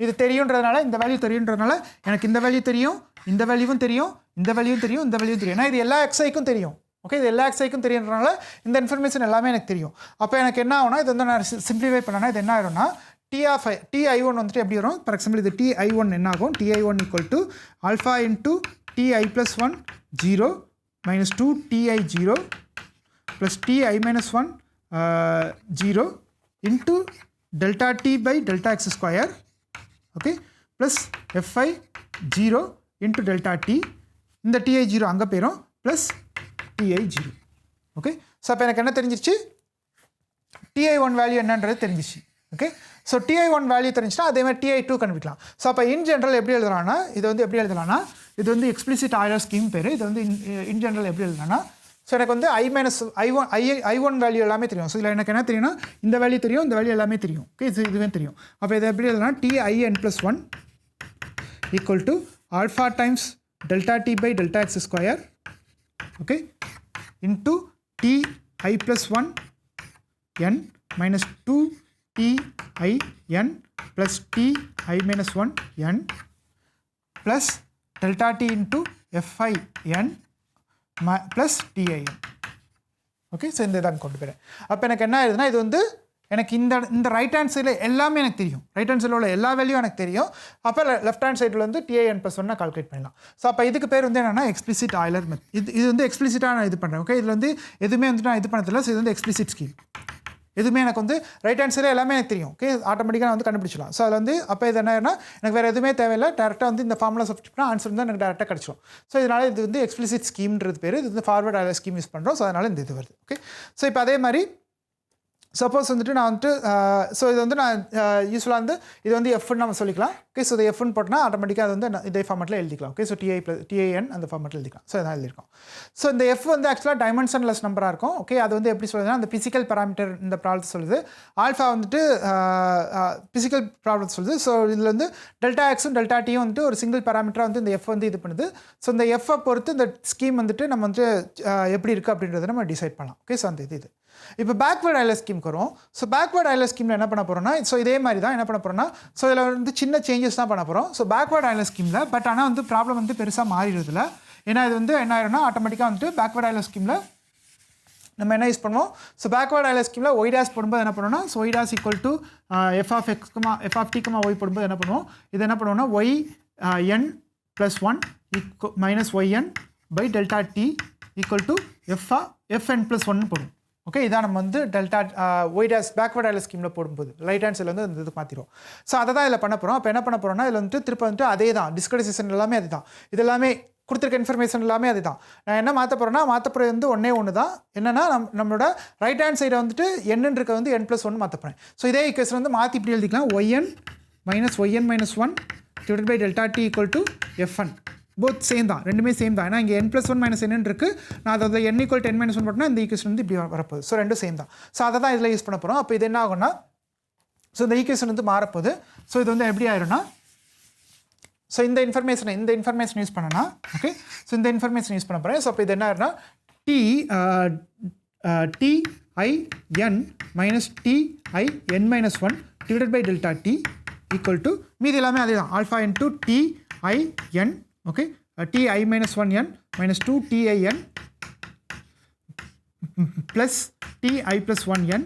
இது தெரியுன்றதுனால இந்த வேல்யூ தெரியுன்றதுனால எனக்கு இந்த வேல்யூ தெரியும், இந்த வேல்யூவும் தெரியும், இந்த வேல்யூவும் தெரியும், இந்த வேல்யூவும் தெரியும். ஏன்னா இது எல்லா xiக்கும் தெரியும். ஓகே இது எல்லா xiக்கும் தெரியுன்றதுனால இந்த இன்ஃபர்மேஷன் எல்லாமே எனக்கு தெரியும். அப்போ எனக்கு என்ன ஆகும்னா இது வந்து நான் சிம்பிளிஃபை பண்ணேன்னா இது என்ன ஆகும்னா TI1 வந்துட்டு எப்படி வரும், ஃபார் எக்ஸாம்பிள் இது TI1 என்ன ஆகும், TI1 equal to alpha into TI+1 0 -2 TI0 plus TI-1 0 into delta T by delta x square. Okay plus FI 0 into delta T, இந்த TI0 அங்கே போயிடும் ப்ளஸ் TI0. ஓகே ஸோ அப்போ எனக்கு என்ன தெரிஞ்சிருச்சு, TI1 வேல்யூ என்னன்றது தெரிஞ்சிச்சு. ஓகே ஸோ TI1 வேல்யூ தெரிஞ்சுன்னா அதே மாதிரி TI2 கண்டுபிடிக்கலாம். ஸோ அப்போ இன் ஜென்ரல் எப்படி எழுதலாம்னா இது வந்து எப்படி எழுதலாம்னா இது வந்து எக்ஸ்பிளிசிட் ஆய்லர் ஸ்கீம் பேர். இது வந்து இன் ஜென்ரல் எப்படி எழுதலாம்னா ஸோ எனக்கு வந்து I1 வேல்யூ எல்லாமே தெரியும். ஸோ இதில் எனக்கு என்ன தெரியும்னா இந்த வேல்யூ தெரியும், இந்த வேல்யூ எல்லாமே தெரியும். ஓகே இதுவே தெரியும். அப்போ இதை எப்படி எழுதலாம், TIN+1 equal to alpha times delta T by delta x square. Okay into TI+1 n -2 TIN plus TI-1 n plus delta T into FIN plus TIN. Okay so இந்த இதான் கொண்டு போகிறேன். அப்போ எனக்கு என்ன ஆயிடுதுன்னா இது வந்து எனக்கு இந்த ரைட் ஹேண்ட் சைடில் எல்லாமே எனக்கு தெரியும். ரைட் ஹேண்ட் சைடில் உள்ள எல்லா வேல்யூவும் எனக்கு தெரியும். அப்போ லெஃப்ட் ஹேண்ட் சைடில் வந்து TIN+1 கால்குலேட் பண்ணலாம். ஸோ அப்போ இதுக்கு பேர் வந்து என்னென்னா எக்ஸ்பிளிசிட் ஆய்லர் மெத்தட். இது வந்து எக்ஸ்பிளிசிட்டாக நான் இது பண்ணுறேன். ஓகே இதில் வந்து எதுவுமே வந்து நான் இது பண்ணதில்லை. ஸோ இது வந்து எக்ஸ்பிளிசிட் ஸ்கீம். எதுவுமே எனக்கு வந்து ரைட் ஹேண்ட் சைடில் எல்லாமே எனக்கு தெரியும். ஓகே ஆட்டோமேட்டிக்காக நான் வந்து கண்டுபிடிச்சலாம். ஸோ அதில் வந்து அப்போ இது என்ன எனக்கு வேறு எதுவுமே தேவையில்லை, டேரெக்டாக வந்து இந்த ஃபார்முலா சப்ஸ்டிட் பண்ணால் ஆன்சர் வந்து எனக்கு டேரெக்டாக கிடச்சிடும். ஸோ இதனால் இது வந்து எக்ஸ்பிளிசிட் ஸ்கீம்ன்றது பேர். இது வந்து ஃபார்வர்ட் ஆய்லர் ஸ்கீம் யூஸ் பண்ணுறோம். ஸோ அதனால் இந்த இது வருது. ஓகே ஸோ இப்போ அதே மாதிரி சப்போஸ் வந்துட்டு நான் வந்துட்டு ஸோ இது வந்து நான் யூஸ்வலாக வந்து இது வந்து எஃப்னு நம்ம சொல்லிக்கலாம். ஓகே ஸோ இது எஃப்னு போட்டோன்னா ஆட்டோமேட்டிக்காக அது வந்து இதே ஃபார்மெட்டில் எழுதிக்கலாம். ஓகே ஸோ TIN அந்த ஃபார்மெட்டில் எழுதிக்கலாம். ஸோ இதான் எழுதிருக்கோம். ஸோ இந்த எஃப் வந்து ஆக்சுவலாக டைமென்ஷன்லெஸ் நம்பராக இருக்கும். ஓகே அது வந்து எப்படி சொல்லுதுன்னா அந்த பிசிக்கல் பேராமீட்டர் இந்த ப்ராப்ளத்தை சொல்லுது. ஆல்ஃபா வந்துட்டு பிசிக்கல் ப்ராப்ளத்தை சொல்லுது. ஸோ இதில் வந்து டெல்டா எக்ஸும் டெல்டா டியும் வந்துட்டு ஒரு சிங்கிள் பேராமீட்டராக வந்து இந்த எஃப் வந்து இது பண்ணுது. ஸோ இந்த எஃப்பை பொறுத்து இந்த ஸ்கீம் வந்துட்டு நம்ம வந்து எப்படி இருக்குது அப்படின்றத நம்ம டிசைட் பண்ணலாம். ஓகே ஸோ அந்த இது இப்போ பேக்வேர்ட் ஆய்லர் ஸ்கீம்க்கு வரும். ஸோ பேக்வேர்ட் ஆய்லர் ஸ்கீமில் என்ன பண்ண போகிறோம்னா ஸோ இதே மாதிரி தான் என்ன பண்ண போகிறோம்னா ஸோ இதில் வந்து சின்ன சேஞ்சஸ் தான் பண்ண போகிறோம். ஸோ பேக்வேர்ட் ஆய்லர் ஸ்கீமில் பட் ஆனால் வந்து ப்ராப்ளம் வந்து பெருசாக மாறிடுறதில்ல. ஏன்னா இது வந்து என்ன ஆயிரும்னா ஆட்டோமேட்டிக்காக வந்துட்டு பேக்வேர்ட் ஆய்லர் ஸ்கீமில் நம்ம என்ன யூஸ் பண்ணுவோம். ஸோ பேக்வேர்ட் ஆய்லர் ஸ்கீமில் ஒய் டேஷ் போடும்போது என்ன பண்ணுவோம்னா so y dash equal to f of t y போடும்போது என்ன பண்ணுவோம், இது என்ன பண்ணுவோம்னா y n plus 1 minus yn by delta t equal to fn plus 1 போடும். ஓகே, இதான் நம்ம வந்து delta y dash backward Euler ஸ்கீமில் போடும்போது ரைட் ஹேண்ட் சைடில் வந்து இந்த இது மாற்றிடும். ஸோ அதை தான் இதில் பண்ண போகிறோம். அப்போ என்ன பண்ண போகிறோம்னா இதில் வந்துட்டு திருப்ப வந்துட்டு அதே தான் டிஸ்கிரிடைசேஷன் எல்லாமே அது தான், இது எல்லாமே கொடுத்துருக்க இன்ஃபர்மேஷன் எல்லாமே அது தான். நான் என்ன மாற்ற போகிறேன்னா மாற்ற போகிறது வந்து ஒன்று தான், என்னென்னா நம்மளோட ரைட் ஹேண்ட் சைடை வந்துட்டு என்னன்னு இருக்க வந்து n+1 மாற்ற போகிறேன். ஸோ இதே ஈக்குவேஷன் வந்து மாற்றி இப்படி எழுதிக்கலாம், yn minus 1 divided by delta t equal to fn. Both same தான், ரெண்டுமே சேம் தான். ஏன்னா இங்கே n+1 minus n இருக்குது, நான் அதை n = 10 - 1 போட்டோன்னா இந்த ஈக்குவேஷன் வந்து இப்படி வரப்போகுது. ஸோ ரெண்டும் சேம் தான். ஸோ அதை தான் இதில் யூஸ் பண்ண போகிறோம். அப்போ இது என்ன ஆகும்னா, ஸோ இந்த ஈக்குவேஷன் வந்து மாறப்போகுது. ஸோ இது வந்து எப்படி ஆயிரும்னா, ஸோ இந்த இன்ஃபர்மேஷன் யூஸ் பண்ணனா, ஓகே, ஸோ இந்த இன்ஃபர்மேஷன் யூஸ் பண்ண போகிறேன். ஸோ அப்போ இது என்ன ஆயிரும்னா tin minus tin-1 divided by delta t equal to மீதி எல்லாமே அதே தான், alpha into tin, okay, ti-1n minus 2tin plus ti+1n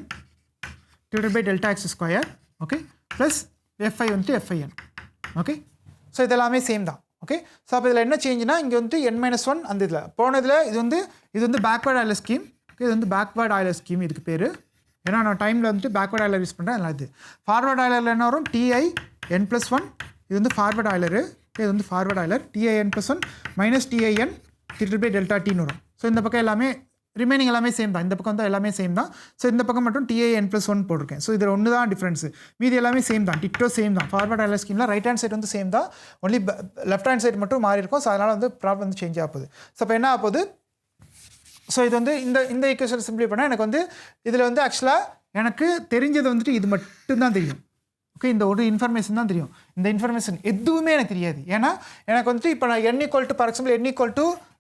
divided by delta x square, okay, plus fi வந்து fin, ஓகே. ஸோ இதெல்லாமே சேம் தான், ஓகே. ஸோ அப்போ இதில் என்ன சேஞ்சுனா இங்கே வந்து n-1 அந்த இதில் போனதில் இது வந்து பேக்வேர்ட் ஆயிலர் ஸ்கீம், ஓகே, இது வந்து பேக்வேர்ட் ஆயிலர் ஸ்கீம் இதுக்கு பேர். ஏன்னா நான் டைமில் வந்துட்டு பேக்வேர்ட் ஆயிலர் யூஸ் பண்ணுறேன். அதனால் இது ஃபார்வர்ட் ஆயிலரில் என்ன வரும், tin+1, இது வந்து ஃபார்வர்ட் ஆயிலரு, இது வந்து forward Euler, tin+1 minus tin divided by delta t வரும். ஸோ இந்த பக்கம் எல்லாமே ரிமைனிங் எல்லாமே சேம் தான், இந்த பக்கம் வந்து எல்லாமே சேம் தான். ஸோ இந்த பக்கம் மட்டும் tin+1 போட்டிருக்கேன். ஸோ இதில் ஒன்று தான் டிஃப்ரென்ஸு, மீதி எல்லாமே சேம் தான், டிக்டோ சேம் தான். ஃபார்வர்ட் ஆயிலர் ஸ்கீமில் ரைட் ஹேண்ட் சைடு வந்து சேம் தான், ஒன்லி லெஃப்ட் ஹேண்ட் சைடு மட்டும் மாறி இருக்கும். ஸோ அதனால் வந்து ப்ராப்ளம் வந்து சேஞ்ச் ஆக போகுது. ஸோ அப்போ என்ன ஆக போகுது, ஸோ இது வந்து இந்த ஈக்குவேஷன் சிம்பிளை பண்ணால் எனக்கு வந்து இதில் வந்து ஆக்சுவலாக எனக்கு தெரிஞ்சது வந்துட்டு இது மட்டும்தான் தெரியும், ஓகே, இந்த ஒரு இன்ஃபர்மேஷன் தான் தெரியும். இந்த இன்ஃபர்மேஷன் எதுவுமே எனக்கு தெரியாது. ஏன்னா எனக்கு வந்துட்டு இப்போ நான் n = ஃபார் எக்ஸாம்பிள் n =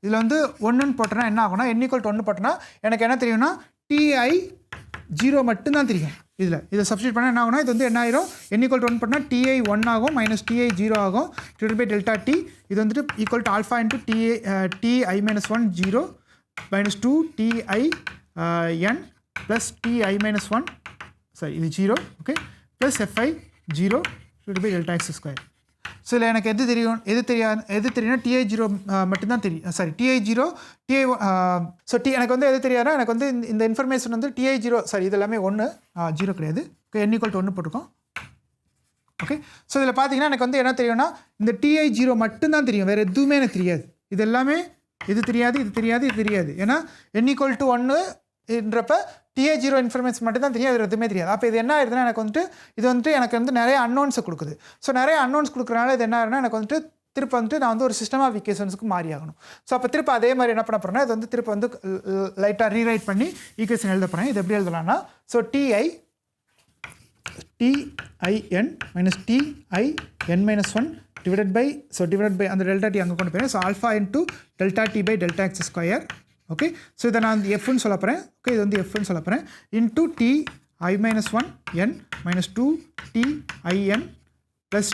இதில் வந்து 1ன்னு போட்டேன்னா என்ன ஆகும்னா, n = 1 போட்டேன்னா எனக்கு என்ன தெரியும்னா ti0 மட்டும்தான் தெரியும். இதை சப்ஸ்டியூட் பண்ணால் என்ன ஆகும்னா, இது வந்து என்ன ஆயிரும், n = 1 போட்டால் ti1 ஆகும் மைனஸ் ti0 ஆகும் divided by delta t. இது வந்துட்டு equal to alpha into ti-1 0 minus 2 tin plus ti-1, sorry இது 0, okay, plus fi 0 divided by delta x square. So இதில் எனக்கு எது தெரியும்னா ti0 மட்டும்தான் தெரியும், சாரி ti0 ஸோ எனக்கு வந்து எது தெரியாதுன்னா எனக்கு வந்து இந்த இன்ஃபர்மேஷன் வந்து ti0, சாரி இது எல்லாமே 1 0 கிடையாது, ஓகே, n = 1 போட்டிருக்கோம், ஓகே. ஸோ இதில் பார்த்தீங்கன்னா எனக்கு வந்து என்ன தெரியும்னா இந்த ti0 மட்டும்தான் தெரியும், வேறு எதுவுமே எனக்கு தெரியாது. இது எல்லாமே இது தெரியாது. ஏன்னா n = 1ன்றப்ப ti0 இன்ஃபர்மேஷன் மட்டும் தான் தெரியும், அது எதுவுமே தெரியாது. அப்போ இது என்ன ஆயிடுதுன்னா எனக்கு வந்துட்டு எனக்கு வந்து நிறைய அன்னோன்ஸை கொடுக்குது. ஸோ நிறைய அன்னோன்ஸ் கொடுக்குறனால இது என்ன ஆகுதுன்னா எனக்கு வந்துட்டு திருப்ப வந்துட்டு நான் வந்து ஒரு சிஸ்டம் ஆஃப் ஈக்குவேஷன்ஸுக்கு மாறி ஆகணும். ஸோ அப்போ திருப்ப அதே மாதிரி என்ன பண்ண போகிறேன்னா இது வந்து திருப்ப வந்து லைட்டாக ரீரைட் பண்ணி ஈக்குவேஷன் எழுத போகிறேன். இது எப்படி எழுதலாம்னா, so tin minus tin-1 divided by அந்த டெல்டா டி அங்கே கொண்டு போயிடுறேன். So alpha into delta t by delta x square, okay. So இதை நான் எஃப்னு சொல்ல போகிறேன், ஓகே, இது வந்து எஃப்னு சொல்ல போகிறேன், into ti-1n minus 2 tin plus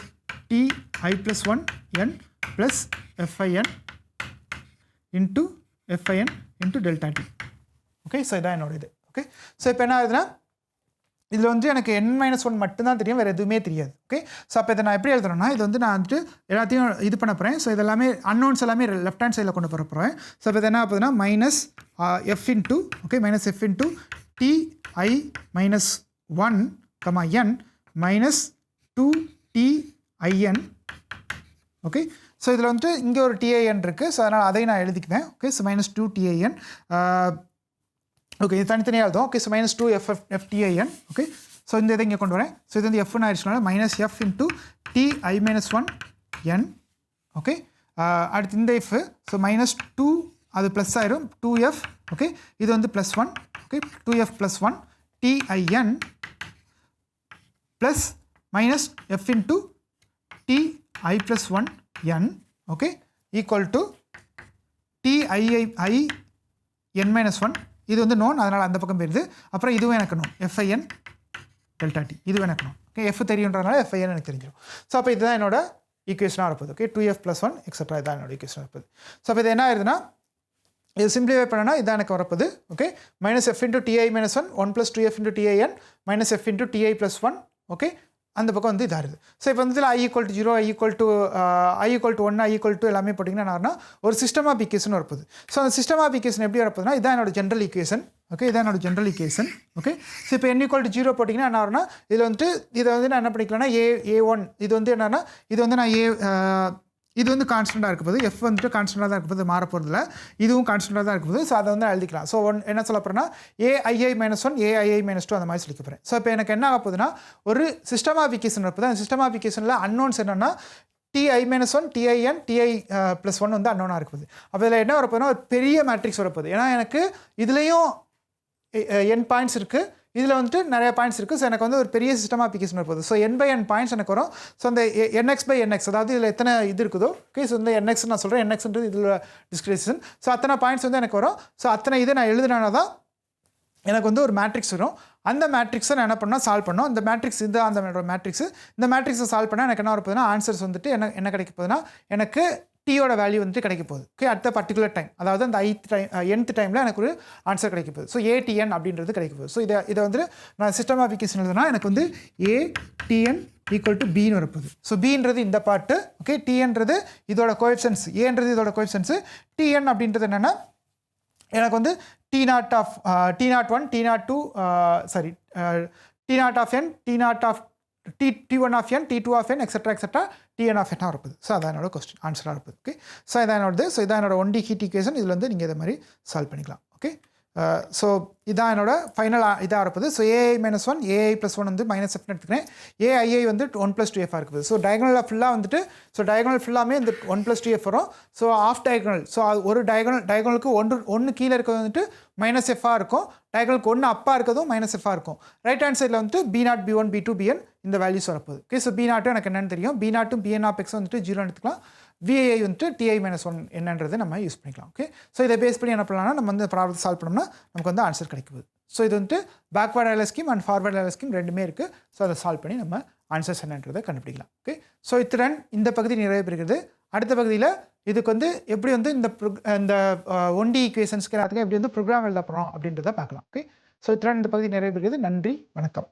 ti+1n plus fin into delta t, okay. So இதான் என்னோட இது, ஓகே. ஸோ இப்போ என்ன ஆகுதுன்னா இதில் வந்து எனக்கு n-1 மட்டும்தான் தெரியும், வேறு எதுவுமே தெரியாது, ஓகே. ஸோ அப்போ இதை நான் எப்படி எழுதுறேன்னா, இது வந்து நான் வந்துட்டு எல்லாத்தையும் இது பண்ண போகிறேன். ஸோ இது எல்லாமே அன்னோன்ஸ் எல்லாமே லெஃப்ட் ஹேண்ட் சைடில் கொண்டு போகிறேன். ஸோ இப்போ இது என்ன ஆகுதுன்னா minus f into, okay, minus f into ti-1, n minus 2tin, okay. So இதில் வந்துட்டு இங்கே ஒரு tin இருக்குது, ஸோ அதனால் அதையும் நான் எழுதிக்குவேன், okay. So minus 2tin, okay, இது தனித்தனியாக எழுதும், okay. So minus 2ftin, okay. So இந்த இதை இங்கே கொண்டு வரேன். ஸோ இது வந்து எஃப்னு ஆயிடுச்சுனால minus f into ti-1n, okay. அடுத்து இந்த எஃப், ஸோ மைனஸ் 2 அது ப்ளஸ் ஆயிரும் 2f, ஓகே. இது வந்து +1, okay, 2f + 1 tin plus minus f into ti+1n, okay, equal to tin-1, இது வந்து நோன், அதனால் அந்த பக்கம் போயிடுது. அப்புறம் இதுவும் எனக்கு நோன், fin டெல்டா டி, இதுவும் எனக்கு நோன், ஓகே. எஃப் தெரியுன்றதுனால fin எனக்கு தெரிஞ்சிடும். ஸோ அப்போ இதுதான் என்னோட ஈக்குவேஷனாக இருப்பது, ஓகே. 2f + 1 எக்ஸட்ரா இதுதான் என்னோட ஈக்குவேஷனாக இருப்பது. ஸோ அப்போ இது என்ன ஆயிருதுன்னா, இது சிம்பிளிஃபை பண்ணனா இதுதான் எனக்கு வரப்போது, okay. Minus f into ti-1 1 + 2f into tin minus f into ti+1, okay, அந்த பக்கம் வந்து இதாக இருக்குது. ஸோ இப்போ வந்து I = 0, I = 1, I = எல்லாமே போட்டிங்கன்னா என்ன ஒரு சிஸ்டம் ஆஃப் ஈக்குவேஷன் வரப்போகுது. ஸோ அந்த சிஸ்டம் ஆஃப் ஈக்குவேஷன் எப்படி வரப்போகுதுன்னா இதான் என்னோட ஜென்ரல் ஈக்குவேஷன். ஓகே, இதான் என்னோட ஜென்ரல் ஈக்குவேஷன். ஓகே, ஸோ இப்போ n = 0 போட்டிங்கன்னா என்ன ஆகும்னா இதில் வந்துட்டு இதை வந்து நான் என்ன பண்ணிக்கலாம்னா A1 இது வந்து என்னென்னா இது வந்து நான் இது வந்து கான்ஸ்டண்ட்டாக இருக்க போது, எஃப் வந்துட்டு கான்ஸ்டண்ட்டாக தான் இருக்க போது, மாற போகிறதில்ல. இதுவும் கான்ஸ்டண்ட்டாக தான் இருக்க போது. ஸோ அதை வந்து எழுதிக்கலாம். ஸோ என்ன சொல்ல போகிறேன்னா AI - 1 AI - 2 அந்த மாதிரி சொல்லிக்க போகிறேன். ஸோ இப்போ எனக்கு என்ன ஆக போகுதுன்னா ஒரு சிஸ்டம் ஆஃப் ஈக்குவேஷன் இருப்பது. அந்த சிஸ்டம் ஆஃப் ஈக்குவேஷனில் அன்னோன்ஸ் என்னென்னா TI-1 TIN TI+1 வந்து அன்னோனாக இருக்குது. அப்போ இதில் என்ன வரப்போதுன்னா ஒரு பெரிய மேட்ரிக்ஸ் வரப்போகுது. ஏன்னா எனக்கு இதுலேயும் n பாயிண்ட்ஸ் இருக்குது, இதில் வந்துட்டு நிறைய பாயிண்ட்ஸ் இருக்குது. ஸோ எனக்கு வந்து ஒரு பெரிய சிஸ்டம் ஆஃப் ஈக்குவேஷன் வரப்போகுது. ஸோ n/n பாயிண்ட்ஸ் எனக்கு வரும். ஸோ அந்த nx/nx அதாவது இதில் எத்தனை இது இருக்குதோ, ஓகே, ஸோ இந்த nx நான் சொல்கிறேன், nxன்றது இதில் டிஸ்கிரிப்ஷன். ஸோ அத்தனை பாயிண்ட்ஸ் வந்து எனக்கு வரும். ஸோ அத்தனை இதை நான் எழுதினா தான் எனக்கு வந்து ஒரு மேட்ரிக்ஸ் வரும். அந்த மேட்ரிக்ஸை நான் என்ன பண்ணால் சால்வ் பண்ணோம். இந்த மேட்ரிக்ஸ் இதுதான் அந்த மேட்ரிக்ஸ். இந்த மேட்ரிக்ஸை சால்வ் பண்ணால் எனக்கு என்ன வரப்போகுதுன்னா ஆன்சர்ஸ் வந்துட்டு என்ன கிடைக்க போகுதுன்னா எனக்கு டீயோட வேல்யூ வந்துட்டு கிடைக்க போகுது. ஓகே, அடுத்த பர்டிகுலர் டைம், அதாவது அந்த nth டைமில் எனக்கு ஒரு ஆன்சர் கிடைக்க போகுது. ஸோ ATN அப்படின்றது கிடைக்க போகுது. ஸோ இதை வந்து நான் சிஸ்டம் ஆஃப் ஈக்குவேஷன் எழுதுனா எனக்கு வந்து ATN = Bன்னு வரப்போகுது. ஸோ Bன்றது இந்த பார்ட்டு. ஓகே, Tன்றது இதோட கோஎஃபிஷியன்ட்ஸ், Aன்றது இதோட கோஎஃபிஷியன்ட்ஸ், TN அப்படின்றது என்னென்னா எனக்கு வந்து T0 of T01 T02 sorry T0 of n T1 of n T2 of n etc Tn of n வரப்போகுது. ஸோ அதான் என்னோட கொஸ்டின் ஆன்சராக இருப்பது. ஓகே, ஸோ இதான் என்னோட 1D ஹீட் ஈக்குவேஷன். இதில் வந்து நீங்கள் இதை மாதிரி சால்வ் பண்ணிக்கலாம். ஓகே, ஸோ இதான் என்னோட ஃபைனல் இதாக இருப்பது. ஸோ AI - 1 AI+1 வந்து -f எடுத்துக்கிறேன். AI வந்து 1 + 2f இருக்குது. ஸோ டயகனலில் ஃபுல்லாக வந்துட்டு டயகனல் ஃபுல்லாமே இந்த 1 + 2f வரும். ஸோ ஆஃப் டயகனல், ஸோ ஒரு டயகனலுக்கு ஒன்று கீழே இருக்கிறது வந்துட்டு -f இருக்கும், டயகனலுக்கு ஒன்று அப்பா இருக்கிறதும் -f இருக்கும். ரைட் ஹேண்ட் சைடில் வந்துட்டு B0 B1 B2 Bn இந்த வேல்யூஸ் வரப்போகுது. ஓகே, ஸோ B0 எனக்கு என்னென்னு தெரியும். B0 Bn(x) வந்துட்டு 0 எடுத்துக்கலாம். VAI வந்துட்டு TI - 1 என்னன்றதை நம்ம யூஸ் பண்ணிக்கலாம். ஓகே, ஸோ இதை பேஸ் பண்ணி என்ன பண்ணலாம்னா நம்ம வந்து ப்ராப்ளத்தை சால்வ் பண்ணோம்னா நமக்கு வந்து ஆன்சர் கிடைக்குது. ஸோ இது வந்துட்டு backward Euler scheme and forward Euler scheme ரெண்டுமே இருக்குது. ஸோ அதை சால்வ் பண்ணி நம்ம ஆன்சர்ஸ் என்னன்றதை கண்டுபிடிக்கலாம். ஓகே, ஸோ இத்துடன் இந்த பகுதி நிறைவு பெறுகிறது. அடுத்த பகுதியில் இதுக்கு வந்து எப்படி வந்து இந்த 1D ஈக்குவேஷன்ஸ்க்கு எல்லாத்துக்கும் எப்படி வந்து ப்ரோக்ராம் எழுத போகிறோம் அப்படின்றத பார்க்கலாம். ஓகே, ஸோ இத்துடன் இந்த பகுதி நிறைவு பெறுகிறது. நன்றி, வணக்கம்.